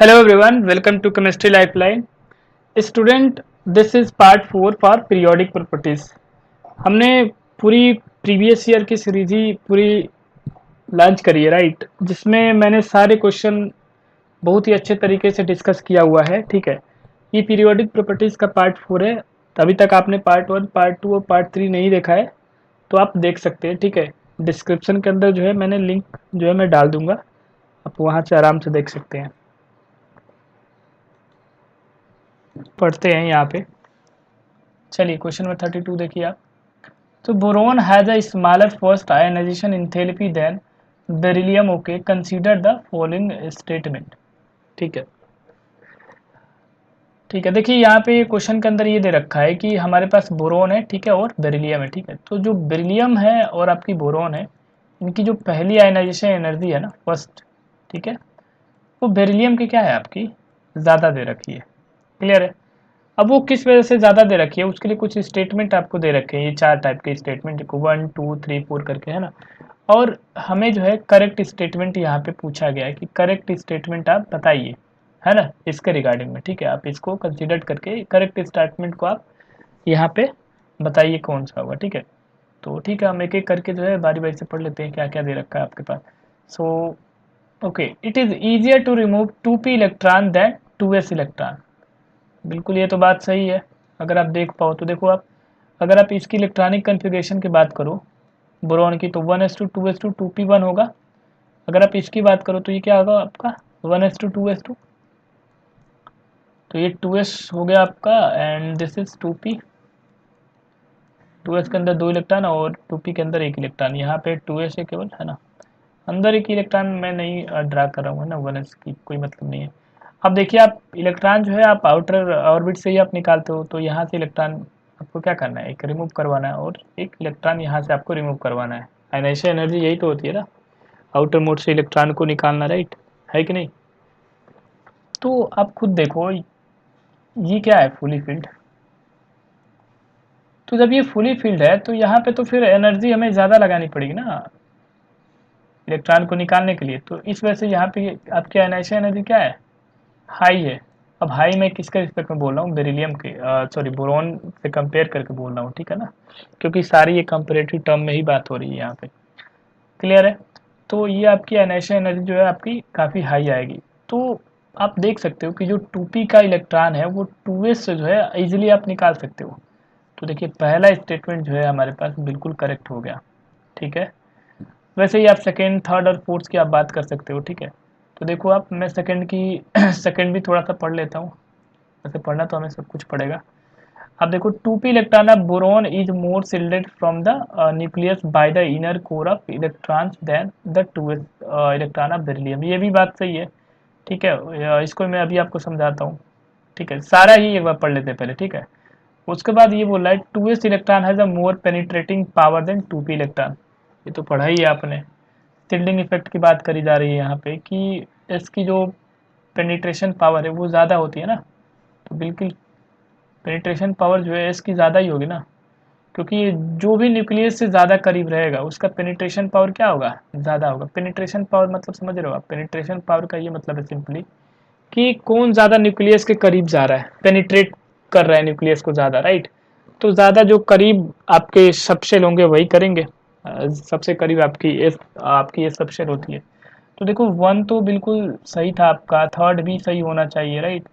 Hello everyone, welcome to Chemistry Lifeline. Student, this is part 4 for periodic properties. हमने पूरी previous year की series ही पूरी launch करी है राइट, जिसमें मैंने सारे क्वेश्चन बहुत ही अच्छे तरीके से डिस्कस किया हुआ है। ठीक है, ये पीरियोडिक प्रॉपर्टीज का पार्ट 4 है। अभी तक आपने पार्ट 1, पार्ट 2 और पार्ट 3 नहीं देखा है तो आप देख सकते हैं। ठीक है, डिस्क्रिप्शन के अंदर जो है मैंने लिंक जो है मैं डाल दूंगा, आप वहाँ से आराम से देख सकते हैं। पढ़ते हैं यहाँ पे। चलिए क्वेश्चन नंबर 32 देखिए आप। तो boron has a smaller first ionization enthalpy than beryllium. Okay, consider the following statement. ठीक है, ठीक है। देखिए यहाँ पे क्वेश्चन के अंदर ये दे रखा है कि हमारे पास बोरोन है, ठीक है, और बेरिलियम है। ठीक है, तो जो बेरिलियम है और आपकी बोरोन है, इनकी जो पहली आयनाइजेशन एनर्जी है ना, फर्स्ट, ठीक है, वो बेरिलियम की क्या है, आपकी ज़्यादा दे रखी है। क्लियर है। अब वो किस वजह से ज़्यादा दे रखी है, उसके लिए कुछ स्टेटमेंट आपको दे रखे हैं। ये 4 टाइप के स्टेटमेंट, 1 2 3 4 करके, है ना। और हमें जो है करेक्ट स्टेटमेंट यहाँ पे पूछा गया है कि करेक्ट स्टेटमेंट आप बताइए, है ना, इसके रिगार्डिंग में। ठीक है, आप इसको कंसिडर करके करेक्ट स्टेटमेंट को आप यहाँ पे बताइए कौन सा होगा। ठीक है, तो ठीक है, हम एक एक करके जो है बारी बारी से पढ़ लेते हैं क्या क्या दे रखा है आपके पास। So okay, it is easier to remove 2p electron than 2s electron. बिल्कुल, ये तो बात सही है। अगर आप देख पाओ तो देखो आप, अगर आप इसकी इलेक्ट्रॉनिक कन्फिग्रेशन की बात करो बोरॉन की, तो 1s2 2s2 2p1 होगा। अगर आप इसकी बात करो तो ये क्या होगा आपका 1s2 2s2, तो ये 2s हो गया आपका, and this is 2p। 2s के अंदर 2 इलेक्ट्रॉन और 2p के अंदर 1 इलेक्ट्रॉन। यहाँ पे 2s है केवल, है ना, अंदर एक इलेक्ट्रॉन मैं नहीं ड्रा कर रहा हूँ, है ना, 1s की कोई मतलब नहीं है। अब देखिए, आप इलेक्ट्रॉन जो है आप आउटर ऑर्बिट से ही आप निकालते हो, तो यहाँ से इलेक्ट्रॉन आपको क्या करना है, एक रिमूव करवाना है और एक इलेक्ट्रॉन यहाँ से आपको रिमूव करवाना है। आयनाइजेशन एनर्जी यही तो होती है ना, आउटर मोड से इलेक्ट्रॉन को निकालना, राइट है कि नहीं। तो आप खुद देखो, ये क्या है, फुली फील्ड। तो जब ये फुली फील्ड है तो यहाँ पे तो फिर एनर्जी हमें ज़्यादा लगानी पड़ेगी ना इलेक्ट्रॉन को निकालने के लिए। तो इस वजह से यहाँ पे आपकी आयनाइजेशन एनर्जी क्या है, हाई है। अब हाई मैं किसके रिस्पेक्ट में बोल रहा हूँ, बेरिलियम के, सॉरी बोरॉन से कंपेयर करके बोल रहा हूँ, ठीक है ना, क्योंकि सारी ये कंपेरेटिव टर्म में ही बात हो रही है यहाँ पे। क्लियर है। तो ये आपकी एनर्जी एनर्जी जो है आपकी काफ़ी हाई आएगी। तो आप देख सकते हो कि जो 2p का इलेक्ट्रॉन है वो 2s से जो है इजीली आप निकाल सकते हो। तो देखिए पहला स्टेटमेंट जो है हमारे पास बिल्कुल करेक्ट हो गया। ठीक है, वैसे ही आप सेकेंड, थर्ड और फोर्थ की आप बात कर सकते हो। ठीक है, तो देखो आप, मैं सेकेंड की सेकेंड भी थोड़ा सा पढ़ लेता हूँ। वैसे पढ़ना तो हमें सब कुछ पड़ेगा। अब देखो 2p electron of boron is more shielded from the nucleus by the inner core of electrons then the 2s electron of beryllium. ये भी बात सही है। ठीक है, इसको मैं अभी आपको समझाता हूँ। ठीक है, सारा ही एक बार पढ़ लेते हैं पहले। ठीक है, उसके बाद ये बोल रहा है 2s electron has a more penetrating power than 2p electron. ये तो पढ़ा ही है आपने। शिल्डिंग इफेक्ट की बात करी जा रही है यहाँ पे कि इसकी जो पेनिट्रेशन पावर है वो ज़्यादा होती है ना। तो बिल्कुल पेनिट्रेशन पावर जो है इसकी ज़्यादा ही होगी ना, क्योंकि जो भी न्यूक्लियस से ज़्यादा करीब रहेगा उसका पेनिट्रेशन पावर क्या होगा, ज़्यादा होगा। पेनिट्रेशन पावर मतलब समझ रहे हो आप, पेनिट्रेशन पावर का ये मतलब है सिंपली कि कौन ज़्यादा न्यूक्लियस के करीब जा रहा है, पेनिट्रेट कर रहा है न्यूक्लियस को ज़्यादा, राइट। तो ज़्यादा जो करीब आपके सबशेल होंगे वही करेंगे। सबसे करीब आपकी ये सबशेल होती है। तो देखो 1 तो बिल्कुल सही था आपका, थर्ड भी सही होना चाहिए, राइट।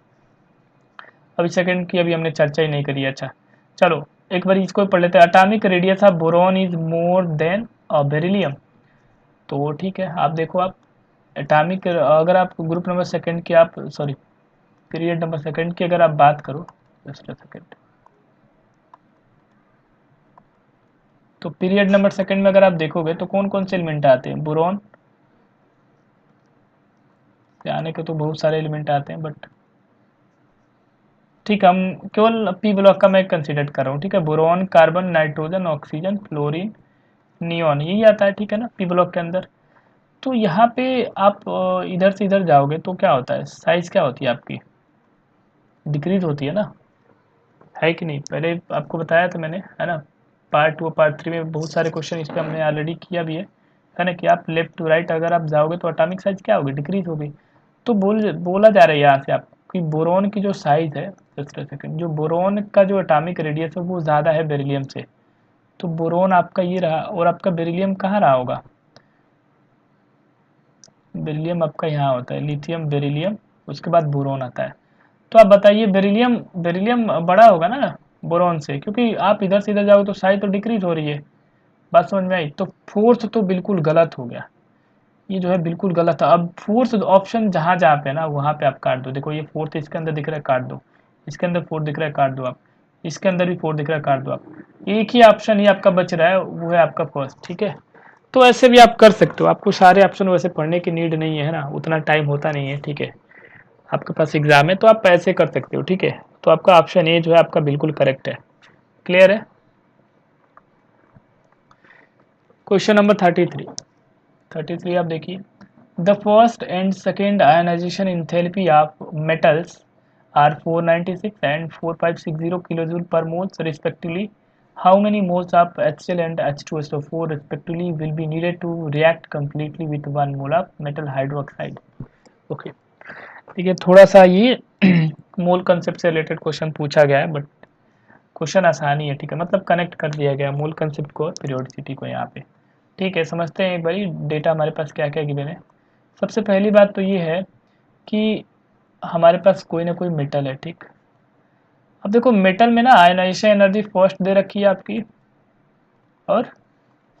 अभी सेकंड की अभी हमने चर्चा ही नहीं करी। अच्छा चलो एक बार इसको पढ़ लेते हैं। Atomic radius of boron is more than beryllium. तो ठीक है, आप देखो आप एटॉमिक, अगर आप ग्रुप नंबर सेकंड की आप, सॉरी, पीरियड नंबर सेकंड की अगर आप बात करो, जस्ट अ सेकंड, तो पीरियड नंबर सेकंड में अगर आप देखोगे तो कौन कौन से एलिमेंट आते हैं, बोरॉन से आने के तो बहुत सारे एलिमेंट आते हैं, बट ठीक है, हम केवल पी ब्लॉक का मैं कंसिडर कर रहा हूँ। ठीक है, boron, carbon, nitrogen, oxygen, fluorine, neon, यही आता है। ठीक है ना, पी ब्लॉक के अंदर। तो यहाँ पे आप इधर से इधर जाओगे तो क्या होता है, साइज क्या होती है आपकी, डिक्रीज होती है ना, है कि नहीं। पहले आपको बताया था मैंने, है ना, पार्ट 2 पार्ट 3 में बहुत सारे क्वेश्चन इस पर हमने ऑलरेडी किया भी है ना, कि आप लेफ्ट टू राइट अगर आप जाओगे तो एटॉमिक साइज क्या होगी, डिक्रीज होगी। तो बोला जा रहा है यहाँ से आपको कि बोरोन की जो साइज है, जस्ट सेकंड, जो बोरोन का जो एटॉमिक रेडियस है वो ज़्यादा है बेरिलियम से। तो बोरोन आपका ये रहा, और आपका बेरिलियम कहाँ रहा होगा? बेरिलियम आपका यहाँ होता है, लिथियम बेरिलियम, उसके बाद बोरोन आता है। तो आप बताइए बेरिलियम बेरिलियम बड़ा होगा ना बोरोन से, क्योंकि आप इधर से इधर जाओगे तो साइज तो डिक्रीज हो रही है। बात समझ में आई? तो फोर्थ तो बिल्कुल गलत हो गया, ये जो है बिल्कुल गलत है। अब फोर्थ ऑप्शन जहाँ जहाँ पे ना वहाँ पे आप काट दो। देखो ये फोर्थ इसके अंदर दिख रहा है, काट दो। इसके अंदर फोर्थ दिख रहा है, काट दो आप। इसके अंदर भी फोर्थ दिख रहा है, काट दो आप। एक ही ऑप्शन ही आपका बच रहा है, वो है आपका फर्स्ट। ठीक है, तो ऐसे भी आप कर सकते हो, आपको सारे ऑप्शन वैसे पढ़ने की नीड नहीं है ना, उतना टाइम होता नहीं है। ठीक है, आपके पास एग्जाम है तो आप ऐसे कर सकते हो। ठीक है, तो आपका ऑप्शन ए जो है आपका बिल्कुल करेक्ट है। क्लियर है? क्वेश्चन नंबर 33 आप देखिए। The first and second ionization enthalpy of metals are 496 and 4560 kilojule per moles respectively. How many moles of HCl and H2SO4 respectively will be needed to react completely with 1 mole of metal hydroxide? Okay, ठीक है, थोड़ा सा ये मोल concept से related question पूछा गया है, but question आसानी है। ठीक है, मतलब कनेक्ट कर दिया गया मोल कंसेप्ट को पीरियोडिसिटी को यहाँ पे। ठीक है, समझते हैं एक बारी डेटा हमारे पास क्या क्या गिवन है। सबसे पहली बात तो ये है कि हमारे पास कोई ना कोई मेटल है। ठीक, अब देखो मेटल में ना आयनाइजेशन एनर्जी फर्स्ट दे रखी है आपकी, और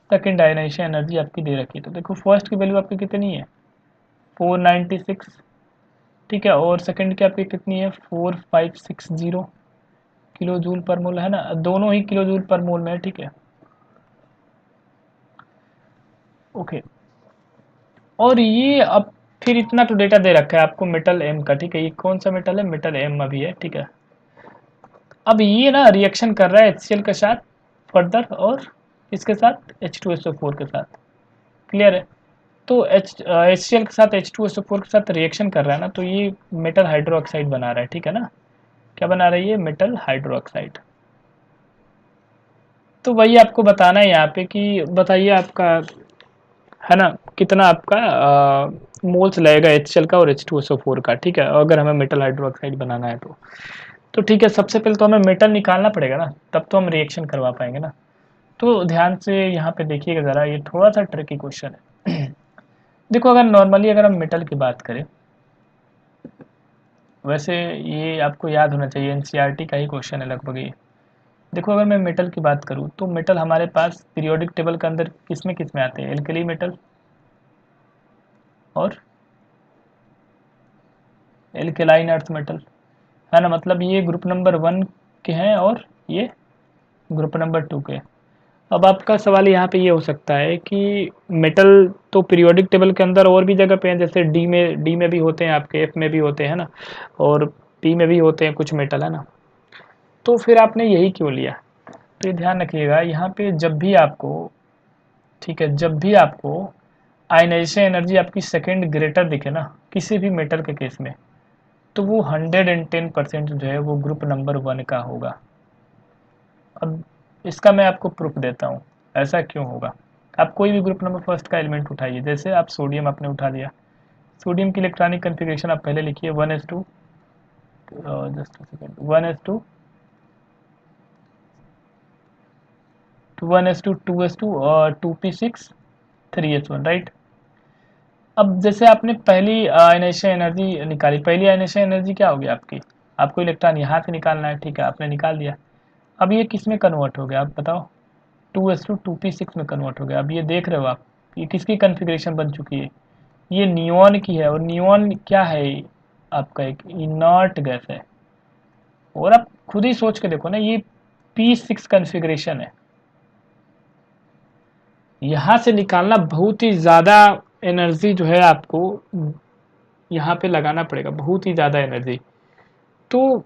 सेकंड आयनाइजेशन एनर्जी आपकी दे रखी है। तो देखो फर्स्ट की वैल्यू आपकी कितनी है? 496। ठीक है, और सेकंड की आपकी कितनी है? 4560 किलो जूल पर मोल है ना, दोनों ही किलो जूल पर मोल में है। ठीक है, ओके। और ये अब फिर इतना तो डेटा दे रखा है आपको मेटल एम का। ठीक है, ये कौन सा मेटल है? मेटल एम अभी है। ठीक है, अब ये ना रिएक्शन कर रहा है HCl के साथ फर्दर, और इसके साथ H2SO4 के साथ। क्लियर है? तो HCl के साथ H2SO4 के साथ रिएक्शन कर रहा है ना, तो ये मेटल हाइड्रोक्साइड बना रहा है। ठीक है ना, क्या बना रही है? Metal hydroxide. तो वही आपको बताना है यहाँ पे कि बताइए आपका है ना कितना आपका मोल्स लगेगा HCl का और H2SO4 का। ठीक है, अगर हमें मेटल हाइड्रोक्साइड बनाना है तो ठीक है, सबसे पहले तो हमें मेटल निकालना पड़ेगा ना, तब तो हम रिएक्शन करवा पाएंगे ना। तो ध्यान से यहाँ पे देखिएगा ज़रा, ये थोड़ा सा ट्रिकी क्वेश्चन है। देखो अगर नॉर्मली अगर हम मेटल की बात करें, वैसे ये आपको याद होना चाहिए, NCERT का ही क्वेश्चन है लगभग ये। देखो अगर मैं मेटल की बात करूँ तो मेटल हमारे पास पीरियोडिक टेबल के अंदर किस में आते हैं? एल्कली मेटल और एल्केलाइन अर्थ मेटल, है ना। मतलब ये ग्रुप नंबर 1 के हैं और ये ग्रुप नंबर 2 के। अब आपका सवाल यहाँ पे ये हो सकता है कि मेटल तो पीरियोडिक टेबल के अंदर और भी जगह पे हैं, जैसे डी में भी होते हैं आपके, एफ में भी होते हैं ना, और पी में भी होते हैं कुछ मेटल, है ना। तो फिर आपने यही क्यों लिया? तो ये ध्यान रखिएगा यहाँ पे, जब भी आपको, ठीक है, जब भी आपको आयनाइजेशन एनर्जी आपकी सेकेंड ग्रेटर दिखे ना किसी भी मेटल के केस में, तो वो 110% जो है वो ग्रुप नंबर 1 का होगा। अब इसका मैं आपको प्रूफ देता हूँ ऐसा क्यों होगा। आप कोई भी ग्रुप नंबर फर्स्ट का एलिमेंट उठाइए, जैसे आप सोडियम आपने उठा लिया, सोडियम की इलेक्ट्रॉनिक कन्फिग्रेशन आप पहले लिखिए 1s2, just second, 1s2 1s2 2s2 और 2p6 3s1, राइट। अब जैसे आपने पहली आयनाइजेशन एनर्जी निकाली, पहली आयनाइजेशन एनर्जी क्या होगी आपकी? आपको इलेक्ट्रॉन यहाँ से निकालना है। ठीक है, आपने निकाल दिया। अब ये किस में कन्वर्ट हो गया आप बताओ? 2s2 2p6 में कन्वर्ट हो गया। अब ये देख रहे हो आप, ये किसकी कन्फिग्रेशन बन चुकी है? ये नियॉन की है, और नियॉन क्या है? आपका एक इनर्ट गैस है। और आप खुद ही सोच के देखो ना, ये p6 कन्फिग्रेशन है, यहाँ से निकालना बहुत ही ज़्यादा एनर्जी जो है आपको यहाँ पे लगाना पड़ेगा, बहुत ही ज़्यादा एनर्जी। तो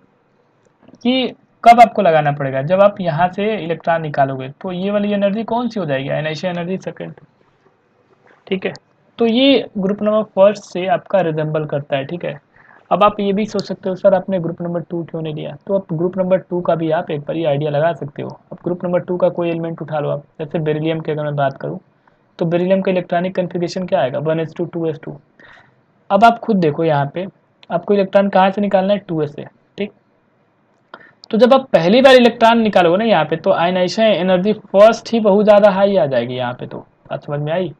ये कब आपको लगाना पड़ेगा? जब आप यहाँ से इलेक्ट्रॉन निकालोगे, तो ये वाली एनर्जी कौन सी हो जाएगी? Ionization energy second. ठीक है, तो ये ग्रुप नंबर फर्स्ट से आपका रिजेंबल करता है। ठीक है, अब आप ये भी सोच सकते हो सर आपने ग्रुप नंबर 2 क्यों नहीं लिया? तो आप ग्रुप नंबर 2 का भी आप एक बार आइडिया लगा सकते हो। अब ग्रुप नंबर 2 का कोई एलिमेंट उठा लो आप, जैसे बेरिलियम की अगर मैं बात करूँ, तो बेरिलियम का इलेक्ट्रॉनिक कन्फिग्रेशन क्या आएगा? 1s2 2s2। अब आप खुद देखो यहाँ पे आपको इलेक्ट्रॉन कहाँ से निकालना है, 2s से, ठीक। तो जब आप पहली बार इलेक्ट्रॉन निकालोगे ना यहाँ पे, तो आयनाइजेशन एनर्जी फर्स्ट ही बहुत ज़्यादा हाई आ जाएगी यहाँ पे। तो बात समझ में आई,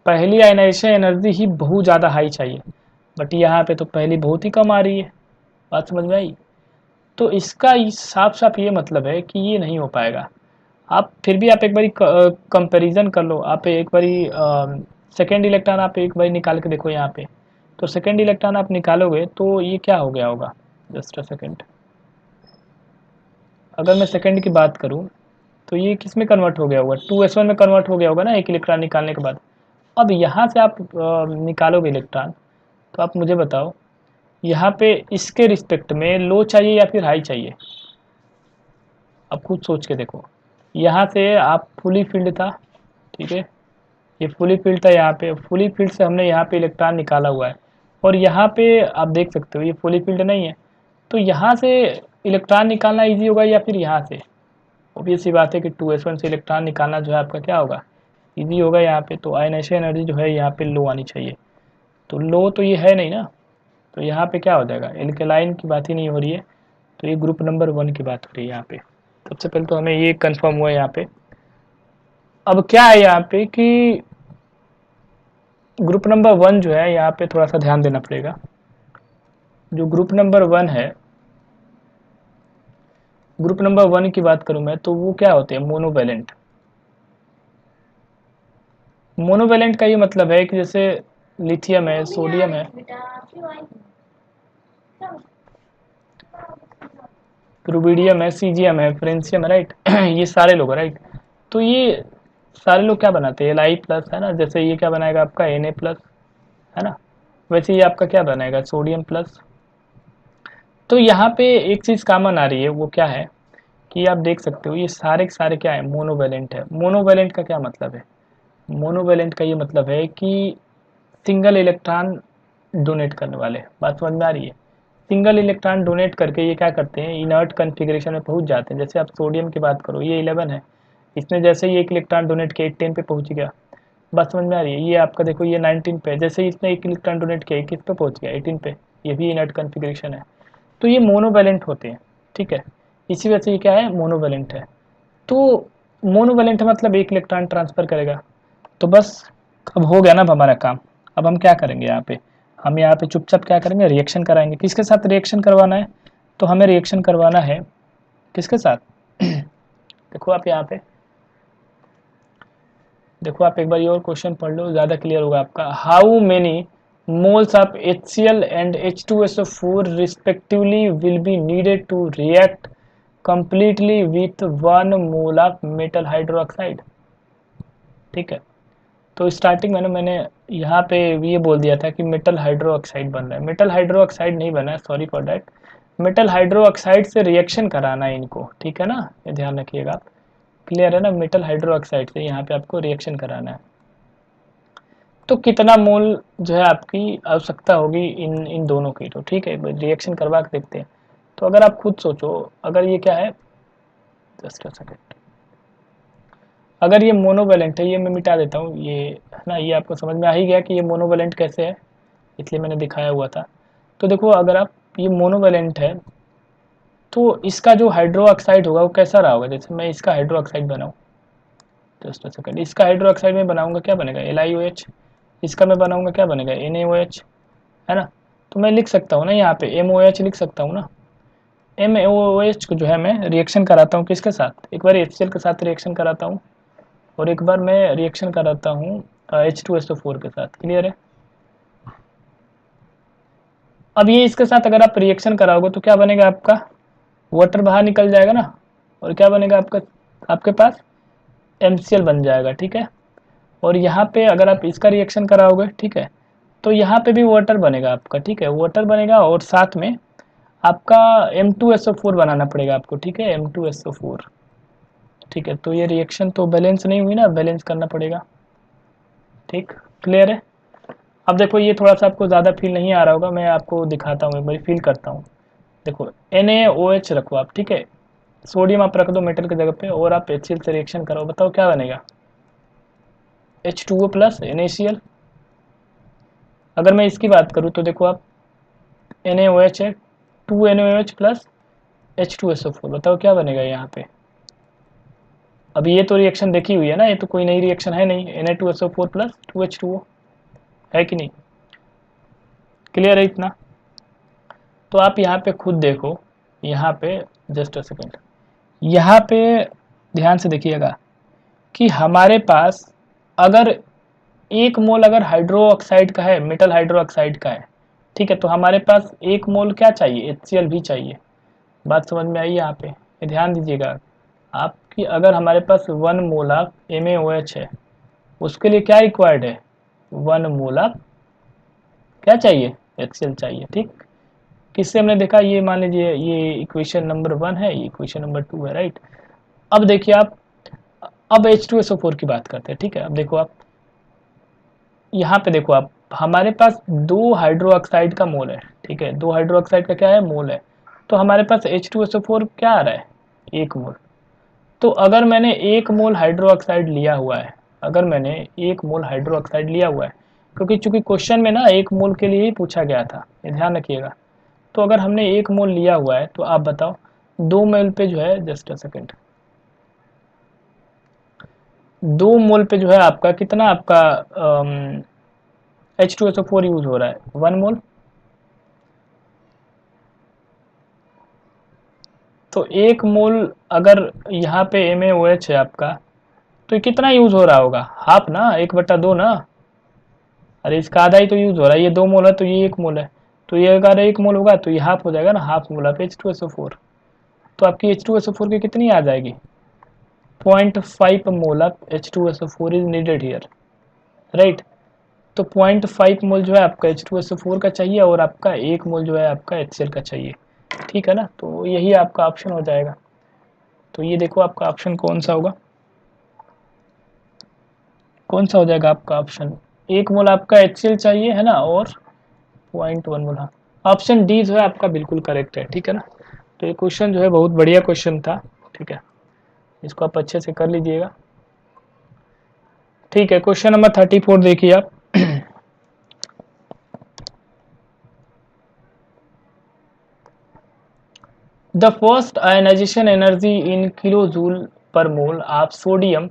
पहली आयनाइजेशन एनर्जी ही बहुत ज़्यादा हाई चाहिए, बट यहाँ पे तो पहली बहुत ही कम आ रही है। बात समझ में आई। तो इसका साफ साफ ये मतलब है कि ये नहीं हो पाएगा। आप फिर भी आप एक बारी कंपैरिजन कर लो, आप एक बारी सेकेंड इलेक्ट्रॉन आप एक बारी निकाल के देखो यहाँ पे। तो सेकेंड इलेक्ट्रॉन आप निकालोगे तो ये क्या हो गया होगा, जस्ट अ सेकेंड। अगर मैं सेकेंड की बात करूँ तो ये किस में कन्वर्ट हो गया होगा, 2s1 में कन्वर्ट हो गया होगा ना एक इलेक्ट्रॉन निकालने के बाद। अब यहाँ से आप निकालोगे इलेक्ट्रॉन, तो आप मुझे बताओ यहाँ पे इसके रिस्पेक्ट में लो चाहिए या फिर हाई चाहिए। अब खुद सोच के देखो, यहाँ से आप फुली फील्ड था, ठीक है, ये फुली फील्ड था, यहाँ पे फुली फील्ड से हमने यहाँ पे इलेक्ट्रॉन निकाला हुआ है, और यहाँ पे आप देख सकते हो ये फुली फील्ड नहीं है। तो यहाँ से इलेक्ट्रॉन निकालना इजी होगा या फिर यहाँ से, ऑब्वियस सी बात है कि 2s1 से इलेक्ट्रॉन निकालना जो है आपका क्या होगा, इजी होगा यहाँ पे। तो आयनाइजेशन एनर्जी जो है यहाँ पे लो आनी चाहिए, तो लो तो ये है नहीं ना, तो यहाँ पे क्या हो जाएगा, एल्केलाइन की बात ही नहीं हो रही है, तो ये ग्रुप नंबर 1 की बात हो रही है यहाँ पे। सबसे पहले तो हमें ये कंफर्म हुआ है यहाँ पे। अब क्या है यहाँ पे कि ग्रुप नंबर 1 जो है यहाँ पे थोड़ा सा ध्यान देना पड़ेगा। जो ग्रुप नंबर 1 है, ग्रुप नंबर 1 की बात करूं मैं तो वो क्या होते हैं, मोनोवैलेंट। मोनोवैलेंट का ये मतलब है कि जैसे लिथियम है, सोडियम है, रुबिडियम है, सीजियम है, फ्रेंसियम है, राइट ये सारे लोग, राइट। तो ये सारे लोग क्या बनाते हैं, Li प्लस, है ना। जैसे ये क्या बनाएगा आपका Na प्लस, है ना। वैसे ये आपका क्या बनाएगा, सोडियम प्लस। तो यहाँ पे एक चीज़ कॉमन आ रही है, वो क्या है कि आप देख सकते हो ये सारे के सारे क्या है, मोनोवैलेंट है। मोनोवैलेंट का क्या मतलब है, मोनोवैलेंट का ये मतलब है कि सिंगल इलेक्ट्रॉन डोनेट करने वाले। बात समझ में आ रही है। सिंगल इलेक्ट्रॉन डोनेट करके ये क्या करते हैं, इनर्ट कन्फिग्रेशन में पहुंच जाते हैं। जैसे आप सोडियम की बात करो, ये 11 है, इसने जैसे ही एक इलेक्ट्रॉन डोनेट किया 10 पे पहुंच गया। बात समझ में आ रही है। ये आपका देखो ये 19 पे, जैसे ही इसने एक इलेक्ट्रॉन डोनेट किया किस पे पहुंच गया, 18 पे, ये भी इनर्ट कन्फिग्रेशन है। तो ये मोनोवैलेंट होते हैं, ठीक है। इसी वजह से ये क्या है, मोनोवैलेंट है। तो मोनोवैलेंट मतलब एक इलेक्ट्रॉन ट्रांसफर करेगा। तो बस अब हो गया ना अब हमारा काम। अब हम क्या करेंगे यहाँ पे, हम यहाँ पे चुपचाप क्या करेंगे, रिएक्शन कराएंगे। किसके साथ रिएक्शन करवाना है, तो हमें रिएक्शन करवाना है किसके साथ देखो आप यहाँ पे, देखो आप एक बार ये और क्वेश्चन पढ़ लो, ज़्यादा क्लियर होगा आपका। How many moles of HCl and H2SO4 respectively will be needed to react completely with 1 mole of metal hydroxide, ठीक है। तो स्टार्टिंग में ना मैंने यहाँ पे ये बोल दिया था कि मेटल हाइड्रो ऑक्साइड बन रहा है। मेटल हाइड्रो ऑक्साइड नहीं बना है, sorry for that. Metal hydro oxide से रिएक्शन कराना है इनको, ठीक है ना, ये ध्यान रखिएगा आप। क्लियर है ना, मेटल हाइड्रो ऑक्साइड से यहाँ पे आपको रिएक्शन कराना है। तो कितना मोल जो है आपकी आवश्यकता होगी इन इन दोनों की, तो ठीक है रिएक्शन करवा के देखते हैं। तो अगर आप खुद सोचो, अगर ये क्या है, जस्ट अ सेकेंड, अगर ये मोनोवैलेंट है, ये मैं मिटा देता हूँ ये, है ना। ये आपको समझ में आ ही गया कि ये मोनोवैलेंट कैसे है, इसलिए मैंने दिखाया हुआ था। तो देखो अगर आप ये मोनोवैलेंट है तो इसका जो हाइड्रो ऑक्साइड होगा वो कैसा रहा होगा। जैसे मैं इसका हाइड्रो ऑक्साइड बनाऊँ, जस्ट अ सेकेंड, इसका हाइड्रो ऑक्साइड में बनाऊंगा क्या बनेगा, LiOH। इसका मैं बनाऊंगा क्या बनेगा, NaOH, है ना। तो मैं लिख सकता हूँ ना यहाँ पे MOH लिख सकता हूँ ना। MOH को जो है मैं रिएक्शन कराता हूँ किसके साथ, एक बार HCl के साथ रिएक्शन कराता हूँ और एक बार मैं रिएक्शन कराता हूँ H2SO4 के साथ। क्लियर है। अब ये इसके साथ अगर आप रिएक्शन कराओगे तो क्या बनेगा आपका, वाटर बाहर निकल जाएगा ना, और क्या बनेगा आपका, आपके पास MCl बन जाएगा, ठीक है। और यहाँ पे अगर आप इसका रिएक्शन कराओगे, ठीक है, तो यहाँ पे भी वाटर बनेगा आपका, ठीक है, वाटर बनेगा और साथ में आपका M2SO4 बनाना पड़ेगा आपको, ठीक है, M2SO4, ठीक है। तो ये रिएक्शन तो बैलेंस नहीं हुई ना, बैलेंस करना पड़ेगा, ठीक। क्लियर है। अब देखो ये थोड़ा सा आपको ज़्यादा फील नहीं आ रहा होगा, मैं आपको दिखाता हूँ, एक बार फील करता हूँ। देखो NaOH रखो आप, ठीक है, सोडियम आप रख दो मेटल की जगह पे और आप HCl से रिएक्शन करो, बताओ क्या बनेगा, H2O प्लस NaCl, अगर मैं इसकी बात करूँ तो देखो आप NaOH है, 2NaOH प्लस H2SO4, बताओ क्या बनेगा यहाँ पे। अब ये तो रिएक्शन देखी हुई है ना, ये तो कोई नई रिएक्शन है नहीं, Na2SO4 प्लस 2H2O है कि नहीं, क्लियर है इतना। तो आप यहाँ पे खुद देखो, यहाँ पे जस्ट अ सेकेंड, यहाँ पे ध्यान से देखिएगा कि हमारे पास अगर 1 मोल अगर हाइड्रो ऑक्साइड का है, मेटल हाइड्रो ऑक्साइड का है, ठीक है, तो हमारे पास 1 मोल क्या चाहिए, HCl भी चाहिए। बात समझ में आई यहाँ पे, ये ध्यान दीजिएगा आपकी, अगर हमारे पास 1 मोल ऑफ MaOH है, उसके लिए क्या रिक्वायर्ड है, 1 मोल ऑफ क्या चाहिए, HCl चाहिए, ठीक। किससे हमने देखा, ये मान लीजिए ये इक्वेशन नंबर 1 है, ये इक्वेशन नंबर 2 है, राइट। अब देखिए आप, अब H2SO4 की बात करते हैं, ठीक है। अब देखो आप यहाँ पे देखो आप, हमारे पास 2 हाइड्रो ऑक्साइड का मोल है, ठीक है, 2 हाइड्रो ऑक्साइड का क्या है, मोल है। तो हमारे पास H2SO4 क्या आ रहा है, 1 मोल। तो अगर मैंने 1 मोल हाइड्रो ऑक्साइड लिया हुआ है, अगर मैंने 1 मोल हाइड्रो ऑक्साइड लिया हुआ है, क्योंकि चूंकि क्वेश्चन में ना 1 मोल के लिए ही पूछा गया था, ये ध्यान रखिएगा। तो अगर हमने 1 मोल लिया हुआ है तो आप बताओ 2 मोल पे जो है, जस्ट अ सेकेंड, 2 मोल पे जो है आपका कितना, आपका H2SO4 यूज हो रहा है, 1 मोल। तो 1 मोल अगर यहाँ पे MaOH है आपका, तो ये कितना यूज हो रहा होगा, हाफ ना, 1/2 ना। अरे इसका आधा ही तो यूज हो रहा है, ये 2 मोल है तो ये 1 मोल है, तो ये अगर 1 मोल होगा तो ये हाफ हो जाएगा ना, हाफ मोल ऑफ H2SO4। तो आपकी H2SO4 की कितनी आ जाएगी, 0.5 mole of H2SO4 is needed here, right. तो 0.5 मोल जो है आपका H2SO4 का चाहिए, और आपका 1 मोल जो है आपका HCl का चाहिए, ठीक है ना। तो यही आपका ऑप्शन हो जाएगा। तो ये देखो आपका ऑप्शन कौन सा होगा, कौन सा हो जाएगा आपका ऑप्शन, 1 मोल आपका HCl चाहिए है ना, और 0.1 मोल। हाँ, ऑप्शन डी जो है आपका बिल्कुल करेक्ट है, ठीक है ना। तो ये क्वेश्चन जो है बहुत बढ़िया क्वेश्चन था, ठीक है, इसको आप अच्छे से कर लीजिएगा, ठीक है। क्वेश्चन नंबर 34 देखिए आप। The first ionization energy in kilojoule per mole of sodium,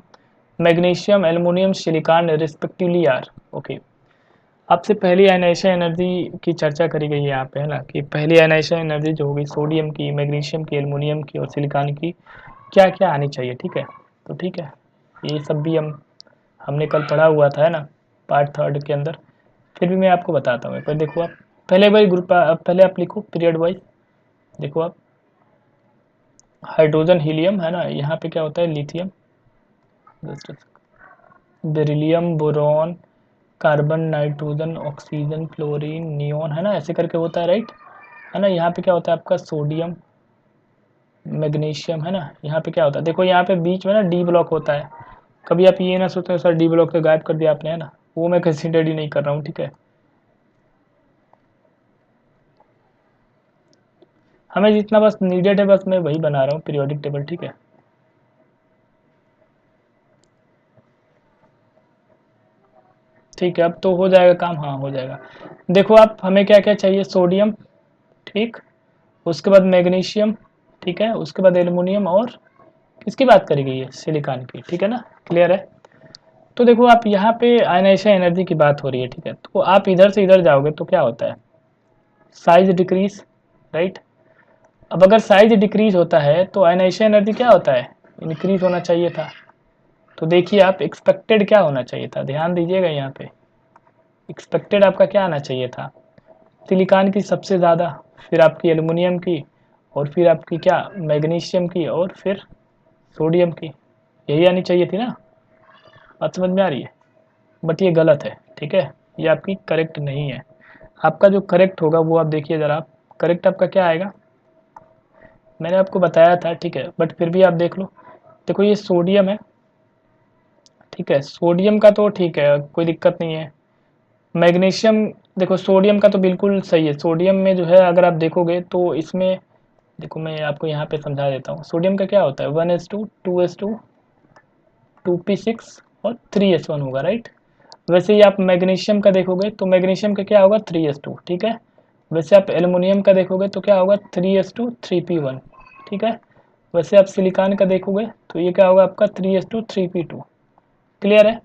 magnesium, aluminium, silicon respectively are. Okay, आपसे पहली आयनाइजेशन एनर्जी की चर्चा करी गई है यहाँ पे, है ना, कि पहली आयनाइजेशन एनर्जी जो होगी सोडियम की, मैग्नीशियम की, एल्युमिनियम की और सिलिकॉन की क्या क्या आनी चाहिए, ठीक है। तो ठीक है, ये सब भी हमने कल पढ़ा हुआ था, है ना, पार्ट 3 के अंदर। फिर भी मैं आपको बताता हूँ, पर देखो आप पहले भाई ग्रुप, पहले आप लिखो पीरियड वाइज। देखो आप, हाइड्रोजन हीलियम है ना, यहाँ पे क्या होता है, lithium, beryllium, boron, carbon, nitrogen, oxygen, fluorine, neon, है ना, ऐसे करके होता है, राइट, है ना। यहाँ पे क्या होता है आपका सोडियम, मैग्नीशियम, है ना। यहाँ पे क्या होता है, देखो यहाँ पे बीच में ना डी ब्लॉक होता है। कभी आप ये ना सोचते सर डी ब्लॉक तो गायब कर दिया आपने, है ना, वो मैं कंसिडर ही नहीं कर रहा हूँ, ठीक है। हमें जितना बस नीडेड है, बस मैं वही बना रहा हूँ पीरियोडिक टेबल, ठीक है। ठीक है, अब तो हो जाएगा काम, हाँ हो जाएगा। देखो आप, हमें क्या क्या चाहिए, सोडियम, ठीक, उसके बाद मैग्नीशियम, ठीक है, उसके बाद एल्युमिनियम, और किसकी बात करी गई है, सिलिकॉन की, ठीक है ना, क्लियर है। तो देखो आप, यहाँ पे आयनाइजेशन एनर्जी की बात हो रही है, ठीक है, तो आप इधर से इधर जाओगे तो क्या होता है, साइज डिक्रीज, राइट। अब अगर साइज डिक्रीज होता है तो आयनाइजेशन एनर्जी क्या होता है, इंक्रीज होना चाहिए था। तो देखिए आप, एक्सपेक्टेड क्या होना चाहिए था, ध्यान दीजिएगा यहाँ पे, एक्सपेक्टेड आपका क्या आना चाहिए था, सिलिकॉन की सबसे ज़्यादा, फिर आपकी एल्युमिनियम की, और फिर आपकी क्या, मैग्नीशियम की, और फिर सोडियम की, यही आनी चाहिए थी ना। बात समझ में आ रही है, बट ये गलत है, ठीक है, ये आपकी करेक्ट नहीं है। आपका जो करेक्ट होगा वो आप देखिए ज़रा, आप करेक्ट आपका क्या आएगा, मैंने आपको बताया था, ठीक है, बट फिर भी आप देख लो। देखो ये सोडियम है, ठीक है, सोडियम का तो ठीक है, कोई दिक्कत नहीं है। मैग्नीशियम, देखो सोडियम का तो बिल्कुल सही है, सोडियम में जो है अगर आप देखोगे तो इसमें, देखो मैं आपको यहाँ पे समझा देता हूँ, सोडियम का क्या होता है, 1s2, 2s2, 2p6 और 3s1 होगा, राइट। वैसे ही आप मैग्नीशियम का देखोगे तो मैग्नीशियम का क्या होगा 3s2, ठीक है। वैसे आप एल्युमिनियम का देखोगे तो क्या होगा 3s2 3p1, ठीक है। वैसे आप सिलिकॉन का देखोगे तो ये क्या होगा आपका 3s2 3p2, क्लियर है।